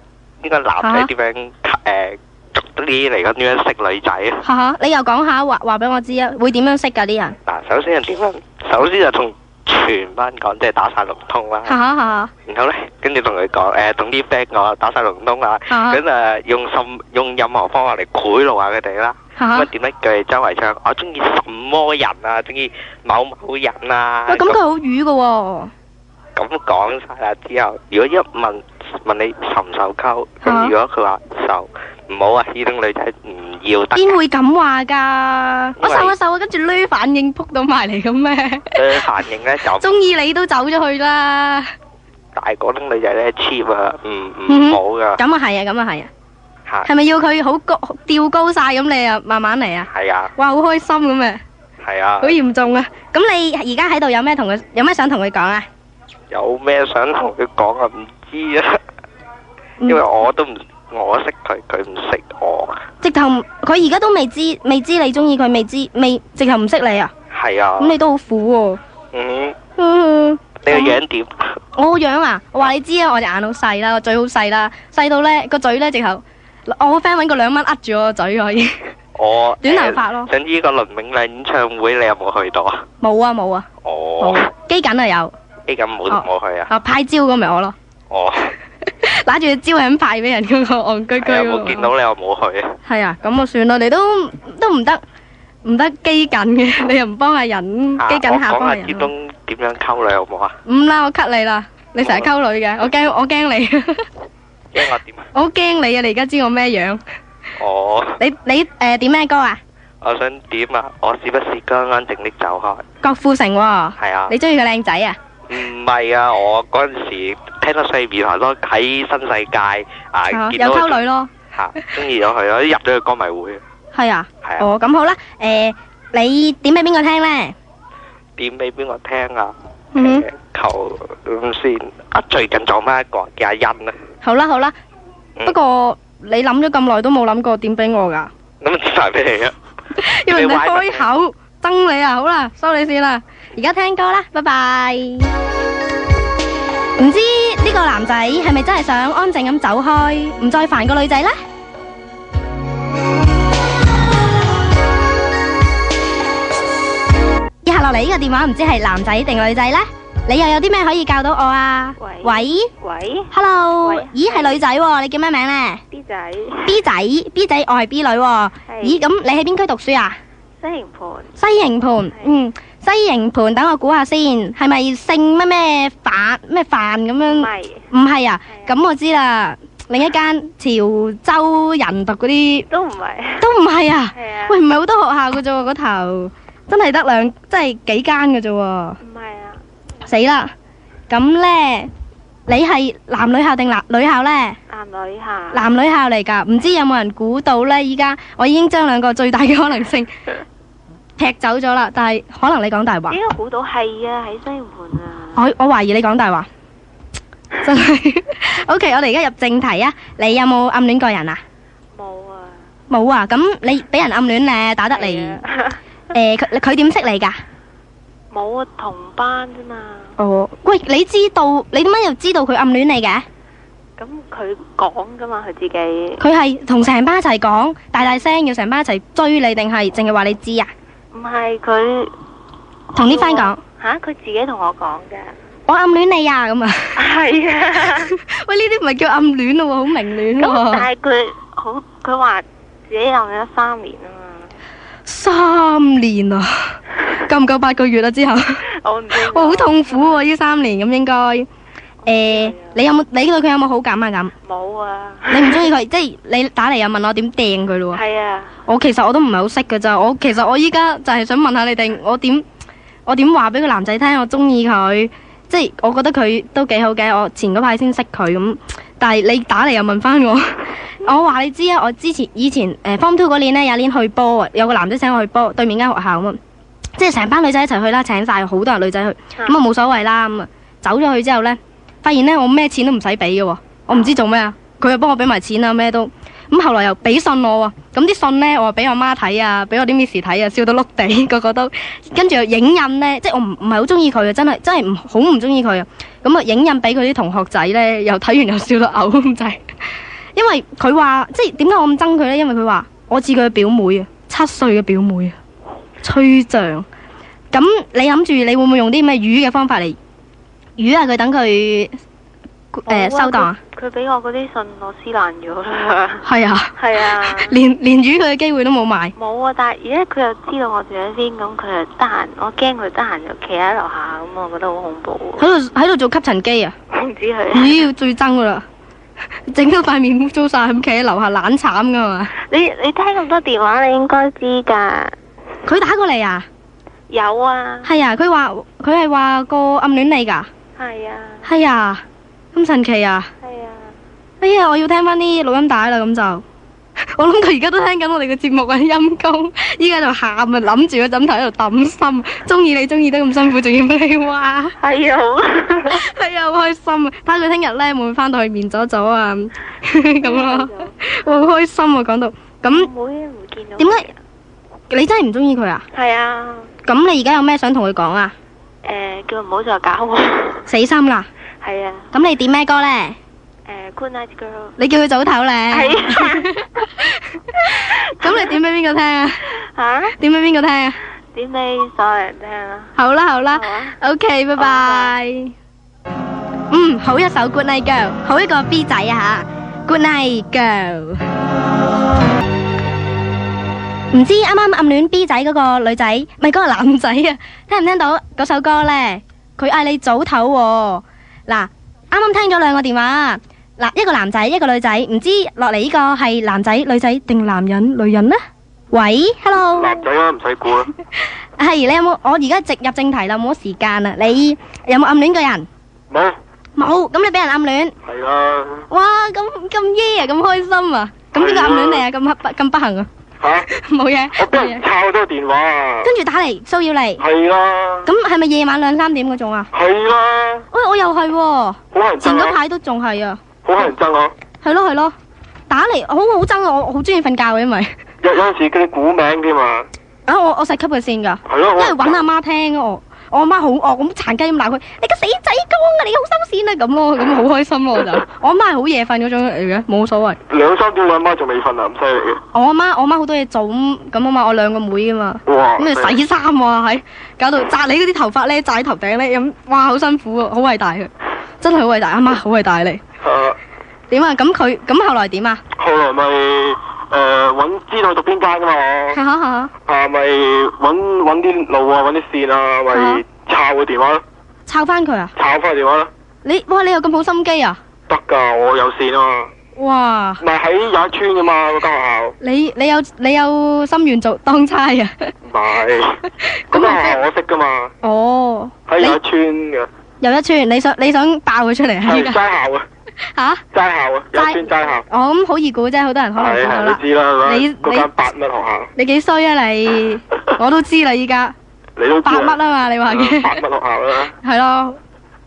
男仔點樣逐啲嚟咁點樣識女仔啊？你又講下話俾我知啊，會點樣識噶啲人？嗱，首先就同全班講，即係打晒龍通啦。然後咧，跟住同佢講，同啲 friend 講打晒龍通啦。咁用任何方法嚟賄賂下佢哋啦。咁點咧？佢哋周圍唱，我中意什麼人啊？中意某人啊。喂，咁佢好瘀噶喎。咁講晒啦之後，如果一問你受唔受溝，咁如果佢話受，唔好啊！呢種女仔唔要得。邊會咁話噶？我受啊，跟住呢反應撲到埋嚟咁咩？反應咧就中意你都走咗去啦。但係嗰種女仔咧 cheap 啊，唔好噶。咁啊係啊，係咪要佢好高吊高晒咁？你啊慢慢嚟啊。係啊。哇，好開心咁啊。係啊。好嚴重啊！咁你而家喺度有咩想同佢講啊？有咩想同佢講啊？唔知啊，因為我識佢，佢唔識我。直頭佢而家都未知你中意佢，直頭唔識你啊？係啊。咁你都好苦喎。你個樣點？我個樣啊？我話你知啊，我隻眼好細啦，我嘴好細啦，細到咧個嘴咧直頭，我個 friend 搵個2蚊扼住我個嘴可以。我短頭髮咯。想知個倫永亮演唱會你有冇去到啊？冇啊。哦。機緊啊有。機緊冇去啊？派招咁咪我咯。哦。拿住個招係咁派俾人嗰個戇居居。有冇見到你又冇去啊？係啊，咁啊算啦，你都唔得機緊嘅，你又唔幫下人機緊下幫下人。我講下點樣溝女好唔好啊？唔啦，我 cut 你啦，你成日溝女嘅，我驚你。驚我點啊？我好驚你啊！你而家知我咩樣？哦。你點咩歌啊？我想點啊？我是不是剛剛靜的走開？郭富城喎。係啊。你中意佢靚仔啊？唔係啊，我嗰陣時聽到細電台咯，喺新世界啊，見到有溝女咯。吓，中意咗佢，我入咗去歌迷會。係啊。係啊。哦，咁好啦，你點俾邊個聽咧？點俾邊個聽啊？求咁先。最近做咩一個叫阿欣啊？好啦，不過你諗咗咁耐都冇諗過點俾我噶。咁點解俾你啊？因為你開口憎你啊！好啦，收你先啦。而家聽歌啦，拜拜。唔知呢個男仔係咪真係想安靜咁走開，唔再煩個女仔呢？落嚟呢個電話唔知係男仔定女仔呢？你又有啲咩可以教到我啊？喂 ，Hello， 咦係女仔喎，你叫咩名呢？ B 仔， B 仔，我係 B 女喎。咦，咁你喺邊區讀書啊？西營盤，西營盤，等我估下先，係咪姓咩飯咁樣？唔係啊，咁我知啦。另一間潮州人讀嗰啲都唔係啊。喂，唔係好多學校嘅啫喎，嗰頭真係得真係幾間嘅啫喎。唔係啊。死啦！咁呢，你係男女校定女校呢？男女校嚟㗎，唔知有冇人估到呢？依家我已經將兩個最大嘅可能性踢走咗啦，但係可能你講大話。應該估到係啊，喺西營盤啊。我懷疑你講大話，真係。OK， 我哋而家入正題啊！你有冇暗戀過人啊？冇啊！咁你俾人暗戀呢，打得嚟？佢點識你㗎？冇啊，同班啫嘛。哦，喂，你點解又知道佢暗戀你嘅？咁佢講噶嘛，佢自己。佢係同成班一齊講，大聲要成班一齊追你，定係淨係話你知啊？唔係，佢同啲 friend 講。吓，佢自己同我講嘅。我暗戀你啊，咁啊。係啊。喂，呢啲唔係叫暗戀咯，好明戀咯。但係佢話自己暗戀咗3年啊嘛。3年啊？夠唔夠8個月啊？之後我唔知。我好痛苦喎，呢3年咁應該。你對佢有冇好感啊？咁冇啊。你唔中意佢，即係你打嚟又問我點掟佢咯喎。係啊。其實我都唔係好識㗎咋，其實我依家就係想問下你哋，我點話俾個男仔聽我中意佢？即係我覺得佢都幾好嘅，我前嗰排先識佢咁，但係你打嚟又問翻我。我話你知啊，我以前Form 2嗰年呢，有一年去波啊，有個男仔請我去波，對面間學校咁啊，即係成班女仔一齊去啦，請晒好多人女仔去，咁啊冇所謂啦，咁啊走咗去之後呢，發現呢，我咩錢都唔使俾嘅喎，我唔知做咩啊，佢又幫我俾埋錢啊咩都，咁後來又俾信我喎，咁啲信呢，我話俾我媽睇啊，俾我啲 Miss 睇啊，笑到碌地，個個都，跟住又影印呢，即係我唔係好中意佢啊，真係好唔中意佢啊，咁啊影印俾佢啲同學仔呢，又睇完又笑到嘔咁滯。因為佢話，即係點解我咁憎佢呢？因為佢話我似佢嘅表妹啊，7歲嘅表妹啊，吹脹。咁你諗住你會唔會用啲咩魚嘅方法嚟魚啊？佢等佢收檔啊？佢俾我嗰啲信我撕爛咗啦。係啊。係啊。連魚佢嘅機會都冇埋。冇啊！但係而家佢又知道我住喺邊，咁佢又得閒，我驚佢得閒就企喺樓下，咁我覺得好恐怖。喺度做吸塵機啊？我唔知佢。咦，最憎噶啦！整到塊面污糟晒，咁企喺樓下懶慘噶嘛？你聽咁多電話，你應該知噶。佢打過嚟啊？有啊。係啊，佢係話個暗戀你噶。係啊。係啊，咁神奇啊。係啊。哎呀，我要聽翻啲錄音帶啦，咁就我諗佢而家都聽緊我哋嘅節目啊，陰公，依家就喊啊，諗住個枕頭喺度揼心，中意你中意得咁辛苦，仲要俾你話。係啊，係啊，好開心啊！睇下佢聽日咧會唔會翻到去面咗咗啊？咁咯，我好開心啊！講到咁，唔見到。點解你真係唔中意佢啊？係啊。咁你而家有咩想同佢講啊？叫佢唔好再搞我。死心啦。係啊。咁你點咩歌咧？Good night girl。你叫佢早唞咧。係。咁你點俾邊個聽啊？吓？點俾邊個聽啊？點俾所有人聽啊？好啦，OK，拜拜。好一首 Good night girl， 好一個 B 仔啊吓 ，Good night girl。唔知啱啱暗戀 B 仔嗰個女仔，咪嗰個男仔啊？聽唔聽到嗰首歌呢？佢嗌你早唞喎。嗱，啱啱聽咗2個電話。嗱，一個男仔，一個女仔，唔知落嚟呢個係男仔、女仔定男人、女人呢？喂 ，Hello。男仔啊，唔使估啦。係，你有冇？我而家直入正題啦，冇時間啦。你有冇暗戀過人？冇。冇，咁你俾人暗戀？係啊。哇，咁耶啊，咁開心啊！咁邊個暗戀你啊？咁不幸啊？吓？冇嘢。我俾人抄咗電話啊。跟住打嚟騷擾你。係啊。咁係咪夜晚2、3點嗰種啊？係啊。喂，我又係喎。好人憎。前嗰排都仲係啊。好乞人憎啊！係咯，打嚟好憎啊！我好中意瞓覺嘅，因為有陣時叫你估名添嘛。啊，我實吸佢線噶。係咯。因為搵阿媽聽我我阿媽好惡咁殘雞咁鬧佢，你個死仔公啊，你好收線啊咁咯，咁好開心咯我就。我阿媽係好夜瞓嗰種嚟嘅，冇所謂。2、3點你阿媽仲未瞓啊？咁犀利嘅。我阿媽好多嘢做咁啊嘛，我2個妹噶嘛。哇！咁啊洗衫喎，係搞到紮你嗰啲頭髮咧，紮喺頭頂咧，咁哇好辛苦啊，好偉大嘅，真係好偉大，阿媽好偉大你。點啊？咁後來點啊？後來咪知道佢讀邊間噶嘛？咪揾啲路啊，揾啲線啊，咪抄佢電話咯。抄翻佢啊？抄翻佢電話咯。你有咁好心機啊？得噶，我有線啊嘛。哇！咪喺有一村噶嘛嗰間學校。你有心願做當差啊？唔係，嗰間學校我識噶嘛。哦。喺有一村嘅。有一村，你想爆佢出嚟啊？係齋校啊。吓？齋校啊，有一村齋校。哦，咁好易估啫，好多人可能估到啦。你知啦，嗰間8蚊學校。你幾衰啊你？我都知啦，依家。你都知。8蚊啊嘛，你話嘅。8蚊學校啦。係咯。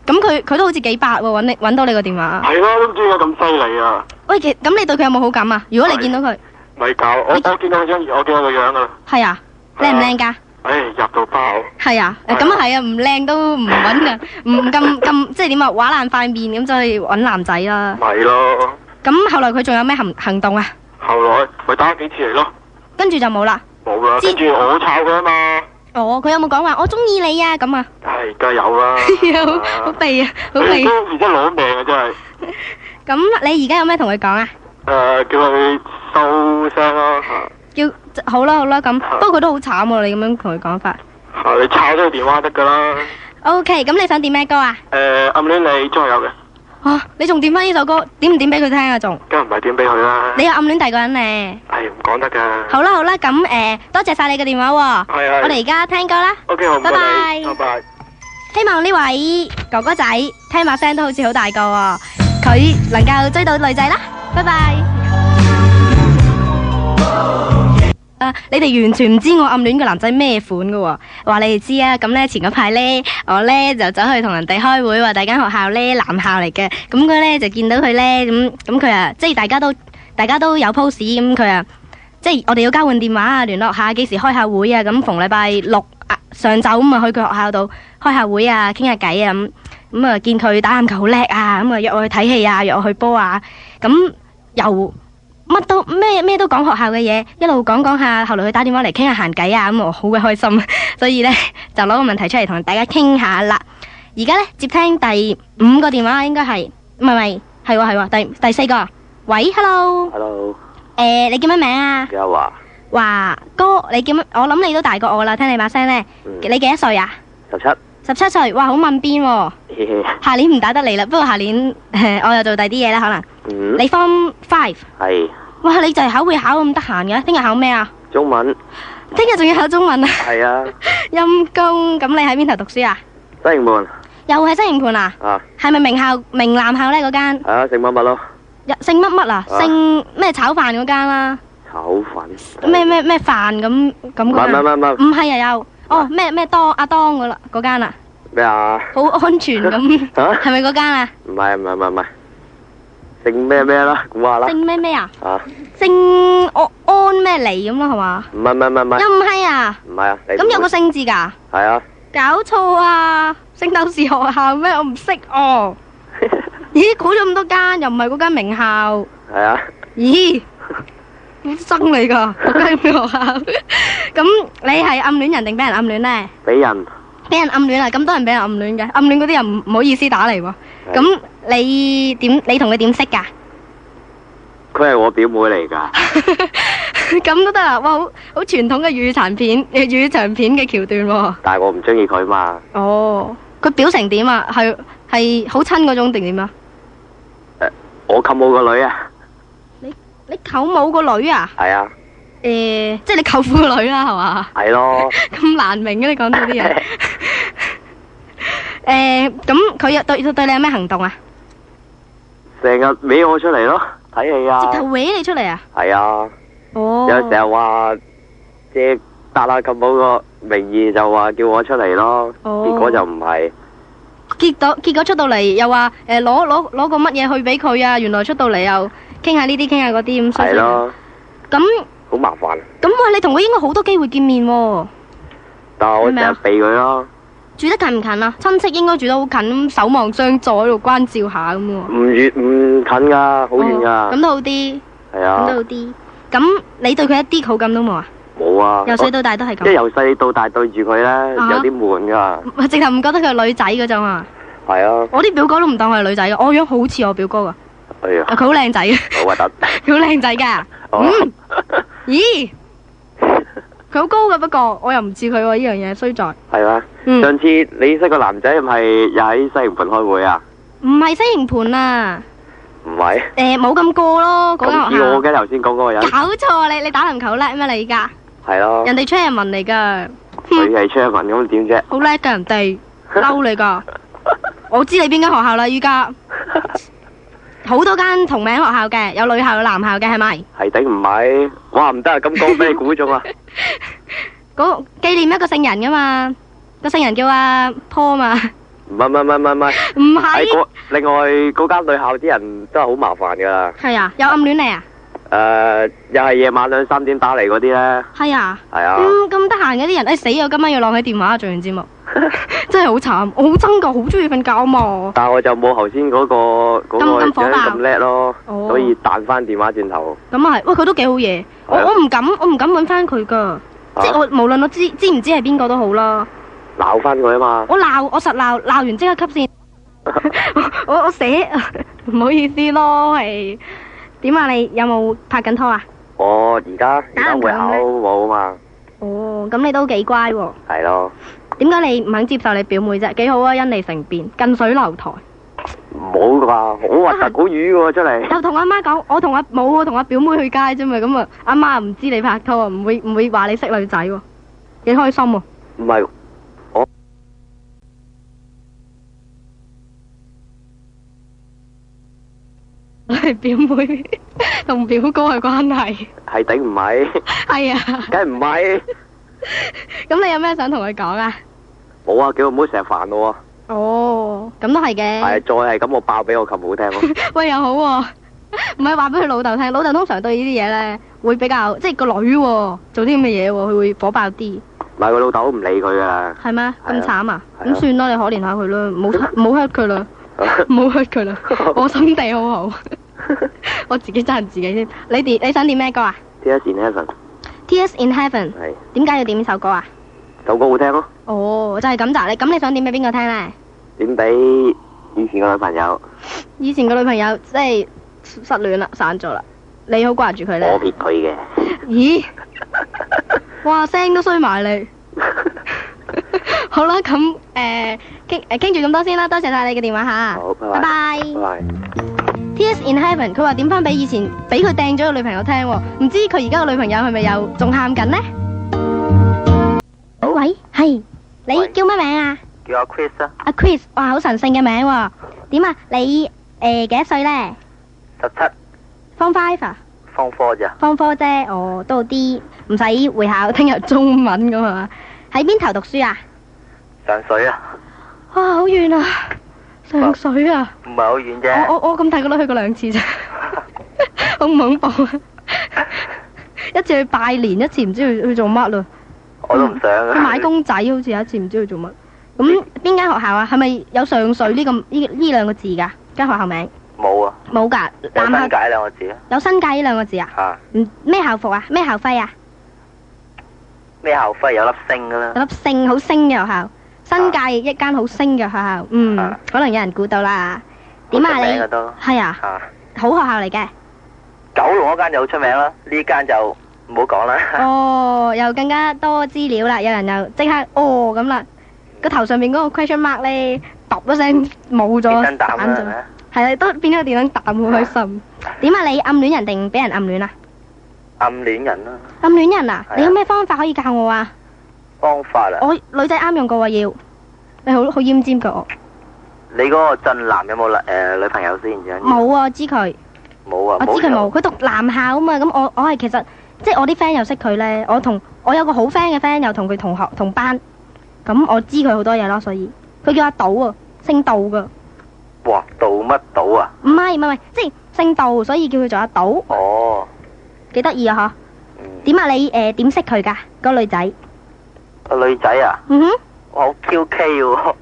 咁佢都好似幾百喎，搵到你個電話。係咯，都唔知佢咁犀利啊！喂，咁你對佢有冇好感啊？如果你見到佢。咪搞，我見到佢張，我見到個樣噶啦。係啊，靚唔靚噶？入到爆。係啊，咁啊係啊，唔靚都唔搵噶，唔咁即係點啊？畫爛塊面咁就去搵男仔啦。咪咯。咁後來佢仲有咩行動啊？後來咪打幾次嚟咯。跟住就冇啦。冇啦，跟住我炒佢啊嘛。哦，佢有冇講話我中意你啊咁啊？係，梗係有啦。好避啊，好避。而家攞命啊真係。咁你而家有咩同佢講啊？叫佢收聲啦。好啦咁，不過佢都好慘喎，你咁樣同佢講法。你抄咗佢電話得噶啦。OK，咁你想點咩歌啊？暗戀你仲有嘅。你仲點翻呢首歌？點唔點俾佢聽啊？仲？梗係唔係點俾佢啦。你又暗戀第二個人咧？係唔講得噶。好啦，咁多謝晒你嘅電話喎。係。我哋而家聽歌啦。OK，好，拜拜。拜拜。希望呢位哥哥仔聽把聲都好似好大個喎，佢能夠追到女仔啦。拜拜。你哋完全唔知我暗戀嘅男仔咩款㗎喎，話你哋知啊。咁呢前嗰排呢，我呢就走去同人哋開會，話大間學校呢男校嚟嘅，咁佢呢就見到佢呢，咁佢啊，即係大家都有 pose，咁佢啊，即係我哋要交換電話啊，聯絡下幾時開下會啊，咁逢禮拜6上晝咁啊去佢學校度開下會啊，傾下偈啊，咁啊見佢打籃球好叻啊，咁啊約我去睇戲啊，約我去波啊，咁又乜都咩都講學校嘅嘢，一路講下，後來佢打電話嚟傾下閒偈啊，咁我好鬼開心，所以呢，就攞個問題出嚟同大家傾下啦。而家呢，接聽第5個電話，應該係唔係係第4個。喂 ，hello。你叫乜名啊？叫阿華。華哥，你叫乜？我諗你都大過我啦，聽你把聲呢。你幾多歲啊？17。17歲，哇，好問邊喎。下年唔打得嚟啦，不過下年我又做第啲嘢啦，可能。你 Form 5。係。哇，你就係考會考咁得閒嘅？聽日考咩啊？中文。聽日仲要考中文啊？係啊。陰公，咁你喺邊頭讀書啊？西營盤。又係西營盤啊？係咪明男校呢嗰間？係啊，姓乜咯？姓乜啊？姓咩炒飯嗰間啦？炒飯。咩飯咁唔係啊，有咩阿當嗰間啊？咩啊？好安全咁，係咪嗰間啊？唔係，姓咩啦？估下啦。姓咩啊？姓安咩嚟咁咯，係嘛？唔係。又唔係啊？唔係啊。咁有個姓字噶？係啊。搞錯啊！聖鬥士學校咩？我唔識哦。咦，估咗咁多間，又唔係嗰間名校。係啊。咦？好生嚟噶，嗰間咩學校？咁你係暗戀人定俾人暗戀呢？俾人暗戀啊！咁多人俾人暗戀嘅，暗戀嗰啲又唔好意思打嚟喎。咁你同佢點識噶？佢係我表妹嚟噶。咁都得啦，哇，好傳統嘅粵語長片嘅橋段喎。但係我唔中意佢嘛。哦，佢表成點啊？係好親嗰種定點啊？我舅母個女啊。你舅母個女啊？係啊。即係你舅父個女啦，係嘛？係咯。咁難明嘅，你講到啲嘢。咁佢又對你有咩行動啊？成日搲我出嚟咯，睇戲啊。直頭搲你出嚟啊？係啊。哦。有成日話即係搭下舅母個名義，就話叫我出嚟咯。哦。結果就唔係。結果出到嚟又話攞個乜嘢去俾佢啊？原來出到嚟又傾下呢啲傾下嗰啲咁衰。係咯。咁好麻煩。咁喂，你同佢應該好多機會見面喎。但係我成日避佢咯。住得近唔近啊？親戚應該住得好近，守望相助喺度關照下咁喎。唔近噶，好遠噶。咁都好啲。係啊。咁都好啲。咁你對佢一啲好感都冇啊？冇啊。由細到大都係咁。即係由細到大對住佢咧，有啲悶噶。我直頭唔覺得佢係女仔嗰種啊。係啊。我啲表哥都唔當佢係女仔嘅，我樣好似我表哥噶。係啊。佢好靚仔嘅。好核突。佢好靚仔噶。咦？佢好高噶，不過我又唔似佢喎，呢樣嘢衰在。係咩？上次你識個男仔係咪又喺西營盤開會啊？唔係西營盤啊。唔係。冇咁過咯，嗰間學校。咁似我嘅頭先講嗰個人。搞錯，你打籃球叻咩你而家？係咯。人哋出人文嚟噶。佢係出人文咁點啫？好叻噶人哋，嬲你噶。我知你邊間學校啦，依家。好多間同名學校嘅，有女校有男校嘅，係咪？係頂唔係？哇唔得啊！咁講俾你估中啊！嗰紀念一個聖人噶嘛，個聖人叫阿坡嘛。唔係。唔係。另外嗰間女校啲人真係好麻煩噶啦。係啊，有暗戀你啊？又係夜晚2、3點打嚟嗰啲咧。係啊。係啊。咁得閒嘅啲人，死我今晚要晾起電話做完節目。真係好慘，我好憎噶，好中意瞓覺嘛。但係我就冇頭先嗰個樣咁叻咯，所以彈翻電話轉頭。咁啊係，喂佢都幾好嘢，我唔敢搵翻佢噶，即係我無論我知唔知係邊個都好啦。鬧翻佢啊嘛！我實鬧完即刻吸線。我寫唔好意思咯，係點啊？你有冇拍緊拖啊？我而家會考冇啊嘛。哦，咁你都幾乖喎。係咯。點解你唔肯接受你表妹啫？幾好啊，因你成變，近水樓台。冇噶，好核突古語喎，出嚟。又同阿媽講，我同阿表妹去街啫嘛，咁啊，阿媽唔知你拍拖啊，唔會話你識女仔喎，幾開心喎。唔係，我係表妹同表哥嘅關係。係頂唔係？係啊。梗係唔係？咁你有咩想同佢講啊？冇啊，叫佢唔好成日煩我啊。哦，咁都係嘅。係，再係咁我爆俾我琴好聽咯。喂，又好喎，唔係話俾佢老豆聽，老豆通常對呢啲嘢咧會比較，即係個女喎，做啲咁嘅嘢喎，佢會火爆啲。唔係，個老豆都唔理佢噶。係咩？咁慘啊？咁算啦，你可憐下佢啦，唔好 hurt 佢啦，唔好 hurt 佢啦，我心地好好，我自己讚自己先。你想點咩歌啊？T.S. in Heaven。T.S. in Heaven。係。點解要點呢首歌啊？首歌好聽咯。哦，就係咁咋？咁你想點俾邊個聽咧？點俾以前個女朋友？以前個女朋友即係失戀啦，散咗啦。你好掛住佢咧？我撇佢嘅。咦？哇，聲都衰埋你。好啦，咁傾住咁多先啦，多謝晒你嘅電話吓。好，拜拜。拜拜。T.S. in Heaven， 佢話點翻俾以前俾佢掟咗個女朋友聽，唔知佢而家個女朋友係咪又仲喊緊呢？喂，係，你叫咩名啊？叫阿 Chris 啊。阿 Chris， 哇，好神聖嘅名喎。點啊？你幾多歲咧？17。Form 5啊？Form 4咋？Form 4啫，哦，都好啲，唔使會考，聽日中文咁啊。喺邊頭讀書啊？上水啊。哇，好遠啊！上水啊？唔係好遠啫。我咁大個女去過2次啫，好唔恐怖啊！一次去拜年，一次唔知去做乜咯。我都唔想啊。去買公仔，好似有一次唔知去做乜。咁邊間學校啊？係咪有上水呢兩個字噶？間學校名？冇啊。冇噶。有新界兩個字啊？有新界呢兩個字啊？啊。咩校服啊？咩校徽啊？咩校徽？有粒星噶啦。有粒星，好星嘅學校。新界一間好星嘅學校。可能有人估到啦。點啊你？係啊。好學校嚟嘅。九龍嗰間就好出名啦，呢間就唔好講啦。哦，又更加多資料啦，有人又即刻咁啦，個頭上面嗰個 question mark 咧，揼一聲冇咗，電燈膽咗，係啦，都變咗個電燈膽，好開心。點啊？你暗戀人定俾人暗戀啊？暗戀人啦。暗戀人啊？你有咩方法可以教我啊？方法啊？我女仔啱用過喎，要你好奄尖噶我。你嗰個俊男有冇女朋友先？冇啊，我知佢。冇啊，我知佢冇，佢讀男校啊嘛，咁我係其實即係我啲 friend 又識佢咧，我有個好 friend 嘅 friend 又同佢同學同班，咁我知佢好多嘢咯，所以佢叫阿島啊，姓杜噶。哇，杜乜島啊？唔係，即係姓杜，所以叫佢做阿島。哦，幾得意啊嗬？點啊？你點識佢噶？個女仔。個女仔啊？嗯哼。我好 QK 喎。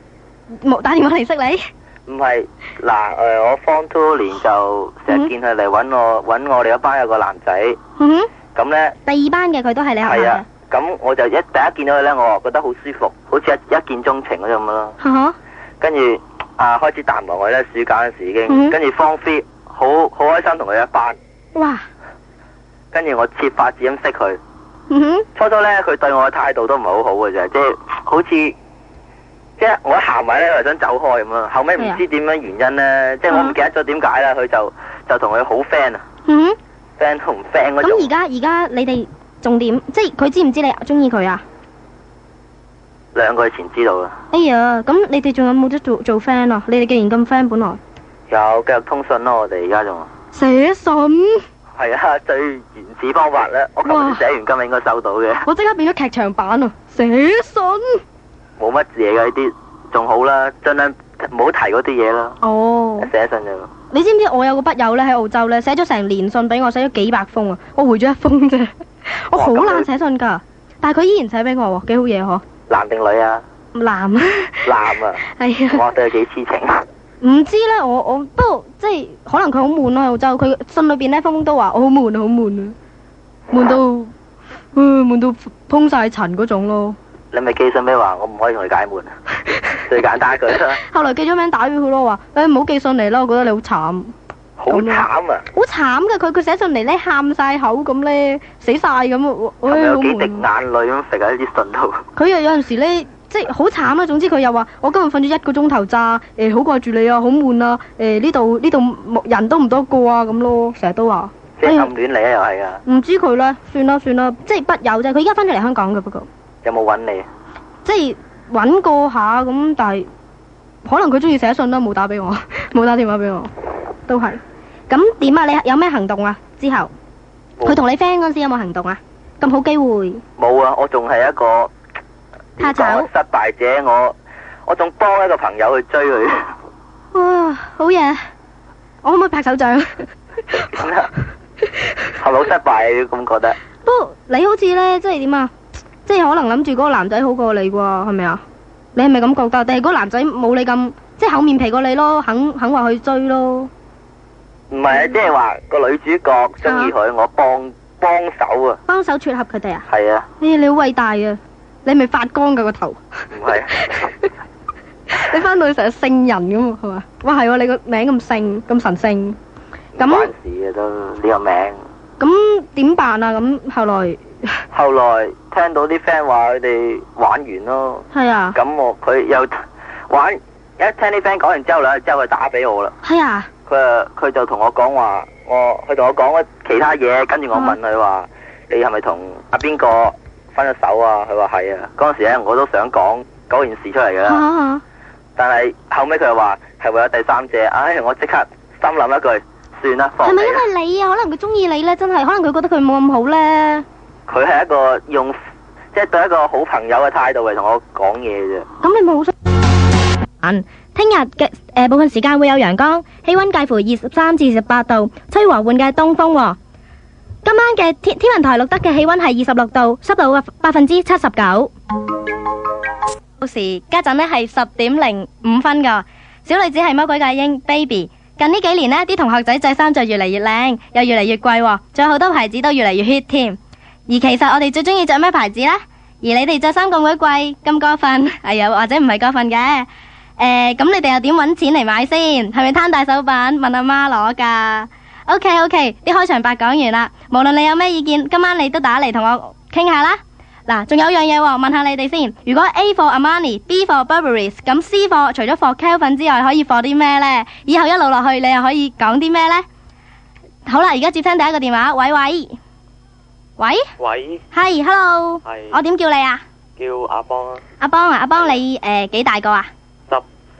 冇打電話嚟識你？唔係，嗱我 Form 2年就成日見佢嚟揾我哋一班有個男仔。咁咧。第二班嘅佢都係你學校嘅。係啊，咁我就第一見到佢咧，我覺得好舒服，好似一見鍾情嗰種咁咯。跟住開始淡忘佢咧，暑假嗰時已經，跟住 Form 3好開心同佢一班。哇！跟住我設法子咁識佢。初初咧，佢對我嘅態度都唔係好好嘅啫，即係好似即係我一行埋咧，又想走開咁咯。後尾唔知點樣原因咧，即係我唔記得咗點解啦。佢就同佢好 friend 啊，friend 同 friend 嗰種。咁而家你哋仲點？即係佢知唔知你中意佢啊？2個月前知道啦。哎呀，咁你哋仲有冇得做 friend 啊？你哋既然咁 friend，本來有繼續通訊咯。我哋而家仲寫信。係啊，最原始方法咧，我琴日寫完，今日應該收到嘅。我即刻變咗劇場版啊！寫信冇乜嘢嘅呢啲，仲好啦，盡量唔好提嗰啲嘢啦。哦，寫信就。你知唔知我有個筆友咧喺澳洲咧，寫咗成年信俾我，寫咗幾百封啊！我回咗1封啫。我好難寫信噶，但係佢依然寫俾我喎，幾好嘢嗬。男定女啊？男。男啊。係啊。哇，對佢幾痴情。唔知咧，我不過即係可能佢好悶咯喺澳洲，佢信裏邊咧封封都話我好悶啊，好悶啊，悶到通晒塵嗰種咯。你咪寄信俾話我唔可以同佢解悶啊，最簡單一句啦。後來寄咗名打俾佢咯，話唔好寄信嚟啦，我覺得你好慘。好慘啊！好慘噶，佢寫信嚟咧，喊晒口咁咧，死晒咁，係咪有幾滴眼淚咁食喺啲信度？佢又有陣時咧。即係好慘啊！總之佢又話我今日瞓咗1個鐘頭咋，好掛住你啊，好悶啊，呢度人都唔多個啊咁咯，成日都話。即係暗戀你啊，又係啊。唔知佢咧，算啦，即係筆友啫。佢而家翻咗嚟香港嘅，不過。有冇揾你？即係揾過下咁，但係可能佢中意寫信啦，冇打俾我，冇打電話俾我，都係。咁點啊？你有咩行動啊？之後佢同你 friend 嗰陣時有冇行動啊？咁好機會。冇啊！我仲係一個。怕醜失敗者，我仲幫一個朋友去追佢。哇，好嘢！我可唔可以拍手掌？係咪好失敗？你咁覺得？不過你好似咧，即係點啊？即係可能諗住嗰個男仔好過你啩？係咪啊？你係咪咁覺得？定係嗰個男仔冇你咁即係厚面皮過你咯？肯話去追咯？唔係啊，即係話個女主角中意佢，我幫手啊！幫手撮合佢哋啊？係啊！你好偉大啊！你係咪發光噶個頭？唔係。你翻到去成日聖人咁係嘛？哇係喎，你個名咁聖咁神聖。咁關事嘅都呢個名。咁點辦啊？咁後來聽到啲 friend 話佢哋玩完咯。係啊。咁佢又玩，一聽啲 friend 講完之後咧，之後佢打俾我啦。係啊。佢就同我講話，佢同我講其他嘢，跟住我問佢話，你係咪同阿邊個分咗手啊？佢話係啊。嗰陣時咧，我都想講嗰件事出嚟噶啦。但係後尾佢又話係為咗第三者，我即刻心諗一句，算啦，放棄啦。係咪因為你啊？可能佢中意你咧，真係，可能佢覺得佢冇咁好咧。佢係一個用即係對一個好朋友嘅態度嚟同我講嘢啫。咁你冇好想？聽日嘅部分時間會有陽光，氣溫介乎23至28度，吹和緩嘅東風。今晚嘅天文台錄得嘅氣溫係26度，濕度79%。到時家陣呢係10點05分噶。小女子係魔鬼界英 baby。近呢幾年呢啲同學仔着衫就越嚟越靚，又越嚟越貴，仲有好多牌子都越嚟越 hit 添。而其實我哋最中意着咩牌子呢？而你哋着衫咁鬼貴，咁過分，或者唔係過分嘅。咁你哋又點搵錢嚟買先？係咪攤大手板問阿媽攞噶？OK，啲開場白講完啦。無論你有咩意見，今晚你都打嚟同我傾下啦。嗱，仲有樣嘢喎，問下你哋先。如果 A 貨 Armani，B 貨 Burberry， 咁 C 貨除咗貨 Calvin 之外，可以貨啲咩呢？以後一路落去，你又可以講啲咩呢？好啦，而家接聽第一個電話，喂，係 ，Hello，我點叫你啊？叫阿邦啊。阿邦你幾大個啊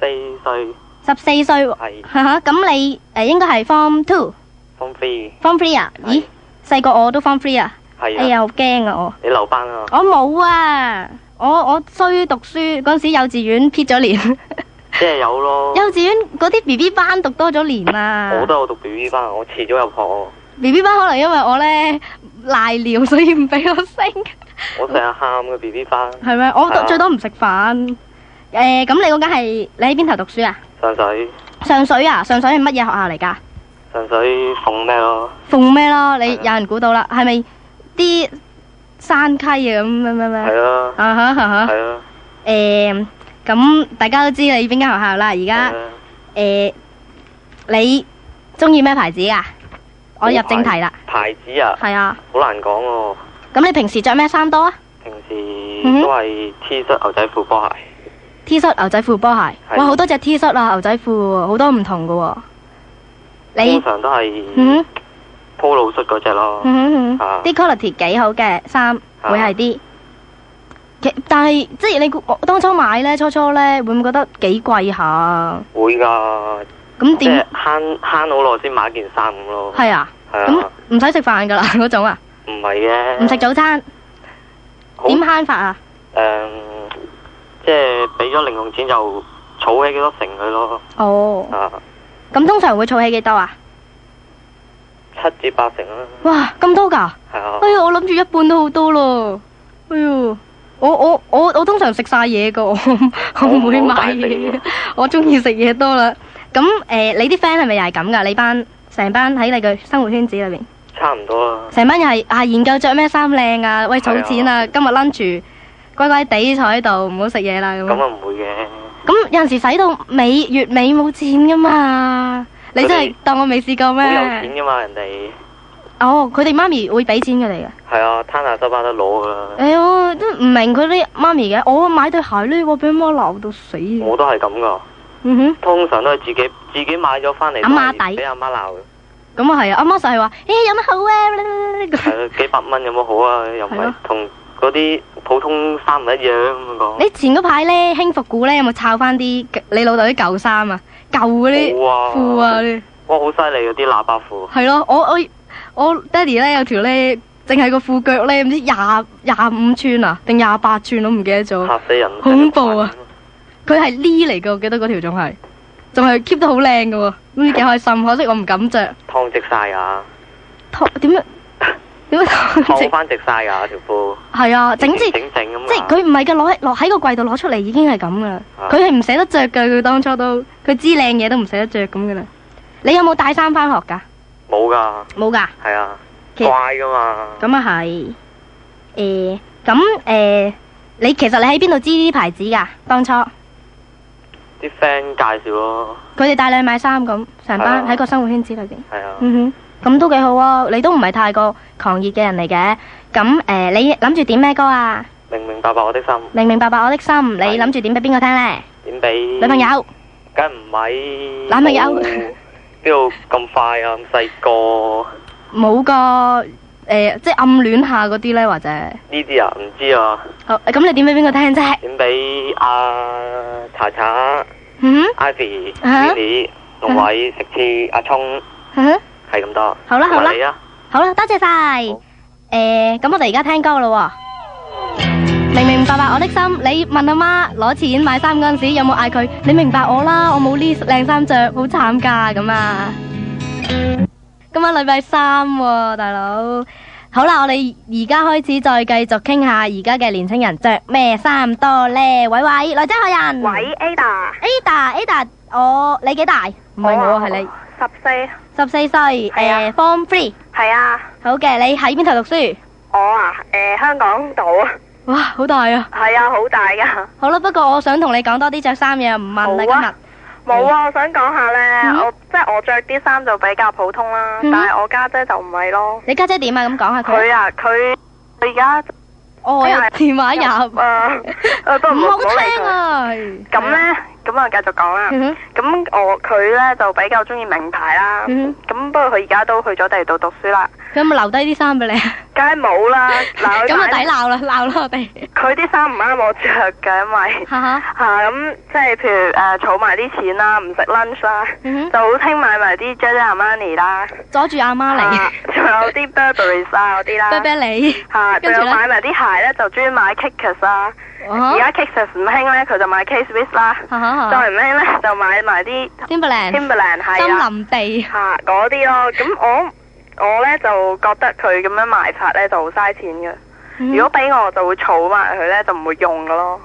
？14歲。14歲。係。咁你應該係 Form 2。Form 3啊？咦，細個我都 Form 3啊？係啊。哎呀，好驚啊我。你留班啊？我冇啊，我衰讀書嗰陣時幼稚園撇咗年。即係有咯。幼稚園嗰啲 BB 班讀多咗年啊。我都有讀 BB 班，我遲咗入學。BB 班可能因為我咧賴尿，所以唔俾我升。我成日喊嘅 BB 班。係咩？我最多唔食飯。咁你嗰間係你喺邊頭讀書啊？上水。上水啊？上水係乜嘢學校嚟㗎？上水鳳咩咯？鳳咩咯？你有人估到啦？係咪啲山溪啊咁咩？係啊。係啊。咁大家都知你邊間學校啦。而家你中意咩牌子啊？我入正題啦。牌子啊？係啊。好難講喎。咁你平時着咩衫多啊？平時都係 T 恤、牛仔褲、波鞋。T 恤、牛仔褲、波鞋。哇，好多隻 T 恤啊，牛仔褲，好多唔同噶喎。你通常都係polo恤嗰隻咯。啲 quality 幾好嘅衫會係啲。但係即係你當初買咧，初咧會唔會覺得幾貴下？會噶。咁點？即係慳好耐先買件衫咁咯。係啊。係啊。咁唔使食飯噶啦嗰種啊？唔係嘅。唔食早餐。點慳法啊？即係俾咗零用錢就儲起幾多成佢咯。哦。咁通常會儲起幾多啊？7至8成啦。哇，咁多噶？係啊。哎呀，我諗住一半都好多咯。哎呀。我通常食晒嘢噶，我唔會買嘢。我中意食嘢多啦。咁你啲 friend 係咪又係咁噶？你成班喺你嘅生活圈子裏邊？差唔多啦。成班又係研究着咩衫靚啊？喂，儲錢啊！今日 lunch 乖乖地坐喺度，唔好食嘢啦咁。咁啊唔會嘅。咁有陣時使到月尾冇錢噶嘛？你真係當我未試過咩？好有錢噶嘛人哋。哦，佢哋媽咪會俾錢佢哋嘅。係啊，攤下收翻得攞噶啦。我都唔明佢啲媽咪嘅。我買對鞋呢，我俾媽鬧到死。我都係咁噶。通常都係自己買咗翻嚟。阿媽抵。俾阿媽鬧嘅。咁啊係啊，阿媽實係話，有乜好啊？係幾百蚊有乜好啊？又唔係同嗰啲普通衫唔一樣咁講。你前嗰排咧興復古咧，有冇抄翻啲你老豆啲舊衫啊？舊嗰啲褲啊啲。哇，好犀利嗰啲喇叭褲。係咯，我爹哋咧有條咧，淨係個褲腳咧，唔知25寸啊，定28寸，我唔記得咗。嚇死人！恐怖啊！佢係呢嚟噶，我記得嗰條仲係 keep 得好靚噶喎，唔知幾開心。可惜我唔敢着。燙直晒啊！點樣燙翻直晒噶條褲？係啊，整咁。即係佢唔係噶，落喺個櫃度攞出嚟已經係咁噶啦。佢係唔捨得着噶，佢當初都佢知靚嘢都唔捨得着咁噶啦。你有冇帶衫翻學噶？冇噶。冇噶。係啊。怪噶嘛。咁啊係。你其實你喺邊度知呢啲牌子噶？當初。啲 friend 介紹咯。佢哋帶你買衫咁，成班喺個生活圈子裏邊。係啊。咁都幾好啊！你都唔係太過狂熱嘅人嚟嘅。咁你諗住點咩歌啊？明明白白我的心。明明白白我的心，你諗住點俾邊個聽呢？點俾女朋友？梗唔係。男朋友？邊度咁快啊？咁細個。冇個即係暗戀下嗰啲呢，或者？呢啲啊，唔知啊。好，咁你點俾邊個聽啫？點俾查查、Ivy、Lily、龍偉、食翅、阿聰。係咁多。好啦，好啦，好啦，多謝晒。咁我哋而家聽歌咯。明明白白我的心，你問阿媽攞錢買衫嗰陣時，有冇嗌佢？你明白我啦，我冇呢靚衫着，好慘噶咁啊！今晚禮拜3，大佬。好啦，我哋而家開始再繼續傾下而家嘅年輕人着咩衫多呢？喂，來者何人？喂 ，Ada，你幾大？唔係我，係你。14歲，Form 3。係啊。好嘅，你喺邊頭讀書？我啊，香港島。哇，好大啊！係啊，好大噶。好啦，不過我想同你講多啲着衫嘢，唔問啦今日。冇啊，我想講下呢，我着啲衫就比較普通啦，但係我家姐就唔係咯。你家姐點啊？咁講下佢。佢啊，佢而家電話入都唔好聽啊。咁呢，咁啊繼續講啦。咁佢呢就比較中意名牌啦。咁不過佢而家都去咗第二度讀書啦。佢有冇留低啲衫俾你？梗係冇啦，咁啊抵鬧啦我哋。佢啲衫唔啱我着嘅，因為咁即係譬如儲埋啲錢啦，唔食 lunch 啦，就好聽買埋啲 Giorgio Armani 啦，阻住阿媽嚟，仲有啲 Burberry 啊嗰啲啦，Burberry，仲有買埋啲鞋咧，就中意買 Kickers 啦。而家 Kickers 唔興咧，佢就買 K-Swiss 啦。再唔興咧，就買埋啲 Timberland 係森林地嗰啲咯。咁我咧就覺得佢咁樣賣法咧就好嘥錢嘅，如果俾我就會儲埋佢咧，就唔會用噶咯。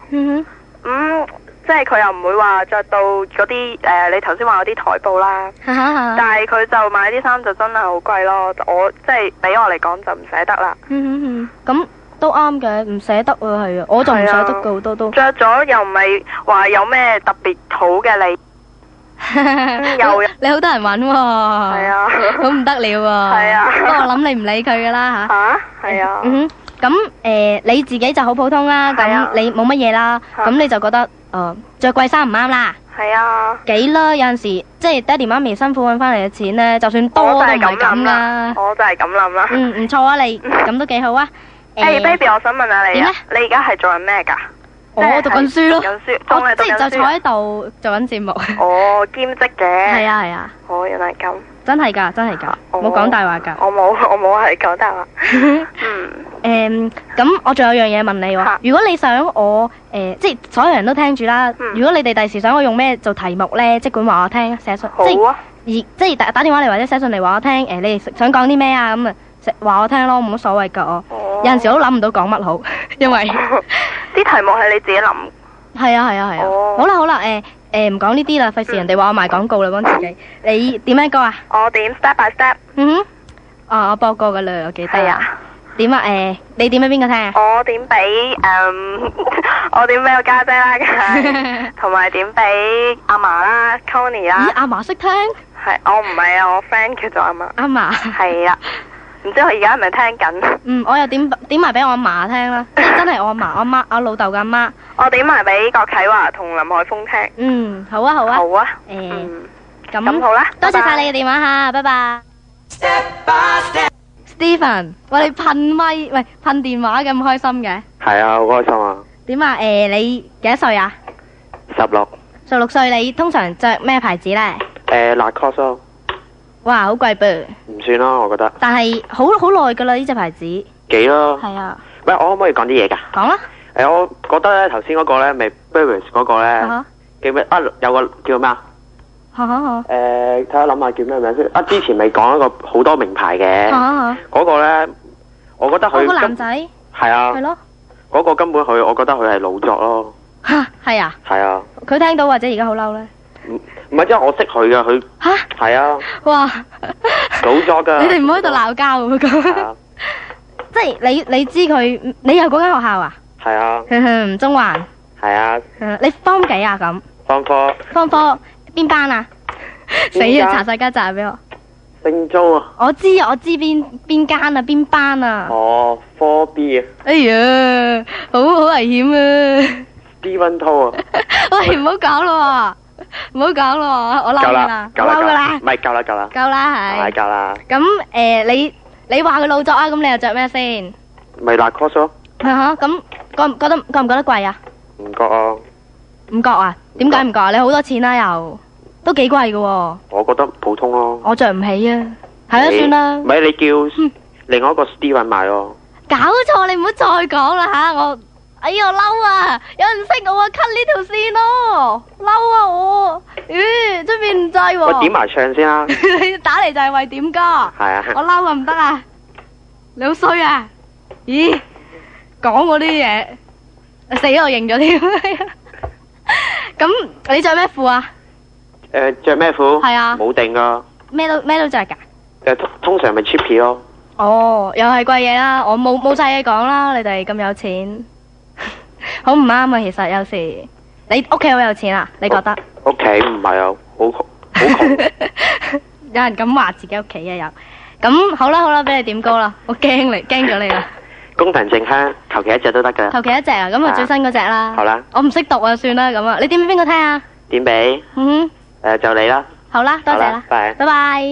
即係佢又唔會話着到嗰啲你頭先話嗰啲台布啦，但係佢就買啲衫就真係好貴咯。我即係俾我嚟講就唔捨得啦。咁都啱嘅，唔捨得啊，係啊，我就唔捨得噶好多都。着咗又唔係話有咩特別好嘅理。你好多人揾喎，係啊，好唔得了喎，係啊，不過我諗你唔理佢噶啦吓，係啊，咁你自己就好普通啦，咁你冇乜嘢啦，咁你就覺得着貴衫唔啱啦，係啊，幾啦，有陣時即係爹哋媽咪辛苦揾翻嚟嘅錢咧，就算多都唔係咁啦，我就係咁諗啦，唔錯啊，你咁都幾好啊。baby， 我想問下你啊，你而家係做緊咩噶？我讀緊書咯，我即係就坐喺度做緊節目。兼職嘅。係啊係啊。原來咁。真係噶，冇講大話噶。我冇係講大話。咁我仲有樣嘢問你喎。如果你想我即係所有人都聽住啦。如果你哋第時想我用咩做題目咧，即管話我聽，寫信。好啊。即係打電話嚟或者寫信嚟話我聽。你哋想講啲咩啊？咁啊，話我聽咯，冇乜所謂噶我。有陣時我都諗唔到講乜好，因為啲題目係你自己諗。係啊。好啦，唔講呢啲啦，費事人哋話我賣廣告啦，幫自己。你點咩歌啊？我點 Step by Step。我播過噶啦，我記得。係啊。點啊？你點俾邊個聽啊？我點俾我點俾我家姐啦，同埋點俾阿嫲啦 ，Connie 啦。咦？阿嫲識聽？係，我唔係啊，我 friend 叫做阿嫲。阿嫲。係啊。唔知佢而家係咪聽緊？我又點埋俾我阿嫲聽啦，真係我阿嫲、我媽、我老豆嘅阿媽。我點埋俾郭啟華同林海峰聽。好啊。好啊。咁好啦，多謝晒你嘅電話吓，拜拜。Stephen， 喂，你噴咪，喂，噴電話咁開心嘅？係啊，好開心啊。點啊？你幾多歲啊？16。16歲，你通常着咩牌子咧？Lacoste。哇，好貴噃！唔算啦，我覺得。但係好耐噶啦，呢隻牌子。幾咯？係啊。喂，我可唔可以講啲嘢噶？講啦。我覺得咧，頭先嗰個咧，咪 Burberry 嗰個咧，叫咩啊？有個叫咩啊？睇下諗下叫咩名先。之前咪講一個好多名牌嘅。嗰個咧，我覺得佢。嗰個男仔。係啊。係咯。嗰個根本我覺得佢係老作咯。係啊。係啊。佢聽到或者而家好嬲咧？唔係，即係我識佢噶，佢係啊，哇，老作噶，你哋唔好喺度鬧交咁講，即係你知佢，你有嗰間學校啊？係啊，中環，係啊，你方幾啊咁？方科邊班啊？死啊！查晒家宅俾我。姓周啊！我知邊間啊，邊班啊？ 4B 啊！哎呀，好危險啊 ！Steven To 啊！喂，唔好搞咯！唔好講咯，我嬲噶啦，嬲噶啦，唔係夠啦，係夠啦。咁你話佢老作啊？咁你又着咩先？咪Lacoste咯。咁覺唔覺得貴啊？唔覺啊。唔覺啊？點解唔覺啊？你好多錢啦，又都幾貴噶。我覺得普通咯。我着唔起啊。係啊，算啦。咪你叫另外一個 Steven 買咯。搞錯，你唔好再講啦吓我。哎呀，嬲啊！有人識我啊 ，cut 呢條線咯，嬲啊我！出邊唔制喎。我點埋唱先啦。你打嚟就係為點歌。係啊。我嬲啊，唔得啊！你好衰啊！咦？講我啲嘢，死我認咗添。咁你着咩褲啊？着咩褲？係啊。冇定噶。咩都着噶。通常咪 cheap 咯。哦，又係貴嘢啦！我冇晒嘢講啦，你哋咁有錢。好唔啱啊！其實有時你屋企好有錢啊？你覺得？屋企唔係啊，好窮。有人咁話自己屋企啊有。咁好啦，俾你點歌啦！我驚咗你啦。宮廷靜香，求其一隻都得噶。求其一隻啊！咁啊最新嗰隻啦。好啦。我唔識讀啊，算啦咁啊！你點俾邊個聽啊？點俾？就你啦。好啦，多謝啦。拜拜。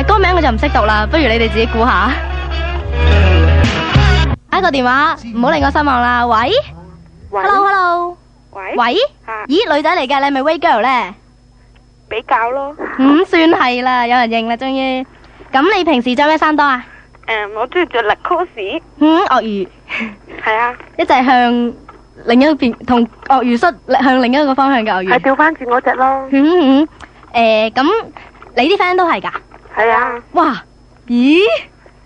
歌名我就唔識讀啦，不如你哋自己估下。一個電話，唔好令我失望啦。喂 ，Hello， 喂，咦，女仔嚟嘅，你係咪 Way Girl 咧？比較咯。算係啦，有人認啦，終於。咁你平時着咩衫多啊？我中意着 Lacoste。鱷魚。係啊。一隻向另一邊，同鱷魚恤向另一個方向嘅鱷魚。係調翻轉嗰隻咯。咁你啲 friend 都係噶？係啊。哇，咦，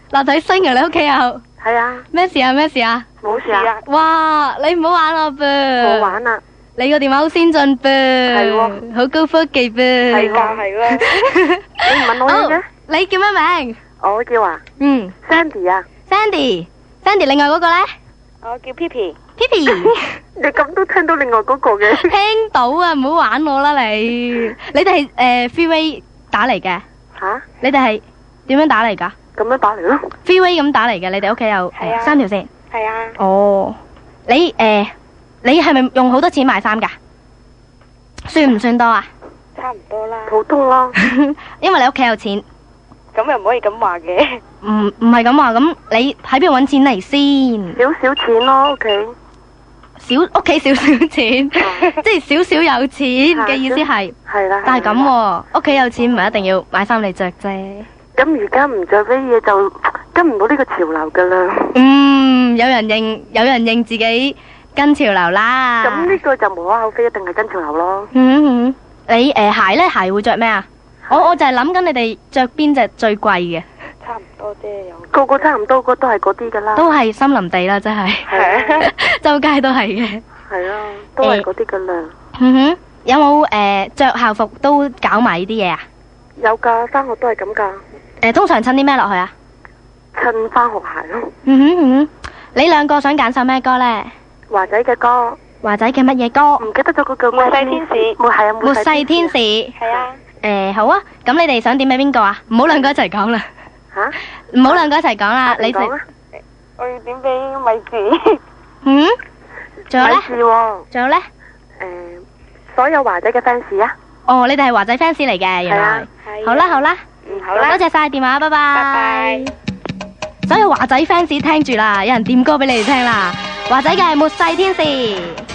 立體聲啊，你屋企有？係係啊。咩事啊？咩事啊？冇事啊。哇，你唔好玩我噃。冇玩啦。你個電話好先進噃。係喎。好高科技噃。係喎係喎。你唔問我嘅？你叫咩名？我叫啊。Sandy 啊。Sandy，另外嗰個咧？我叫 Pipi。你咁都聽到另外嗰個嘅？聽到啊，唔好玩我啦你。你哋係freeway 打嚟嘅？吓？你哋係點樣打嚟噶？咁樣打嚟咯。freeway 咁打嚟嘅，你哋屋企有3條線？係啊。哦，你係咪用好多錢買衫噶？算唔算多啊？差唔多啦。普通咯。因為你屋企有錢。咁又唔可以咁話嘅。唔係咁話，咁你喺邊度搵錢嚟先？少少錢咯，屋企少少錢，即係少少有錢嘅意思係。係啦。但係咁，屋企有錢唔係一定要買衫嚟着啫。咁而家唔着啲嘢就跟唔到呢個潮流噶啦。有人認自己跟潮流啦。咁呢個就無可厚非，一定係跟潮流咯。你鞋咧？鞋會着咩啊？我就係諗緊你哋着邊隻最貴嘅。差唔多啫，個個差唔多，都係嗰啲噶啦。都係森林地啦，真係。係。周街都係嘅。係咯，都係嗰啲噶啦。有冇着校服都搞埋呢啲嘢啊？有噶，翻學都係咁噶。通常襯啲咩落去啊？襯翻學鞋咯。你兩個想揀首咩歌咧？華仔嘅歌。華仔嘅乜嘢歌？唔記得咗嗰句。末世天使。末世天使。係啊。好啊，咁你哋想點俾邊個啊？唔好兩個一齊講啦。吓？唔好兩個一齊講啦，你哋。我要點俾米字。仲有咧？仲有咧？所有華仔嘅 fans 啊。哦，你哋係華仔 fans 嚟嘅，原來。好啦。好啦。多謝晒電話，拜拜。所有華仔 fans 聽住啦，有人點歌俾你哋聽啦。華仔嘅係末世天使。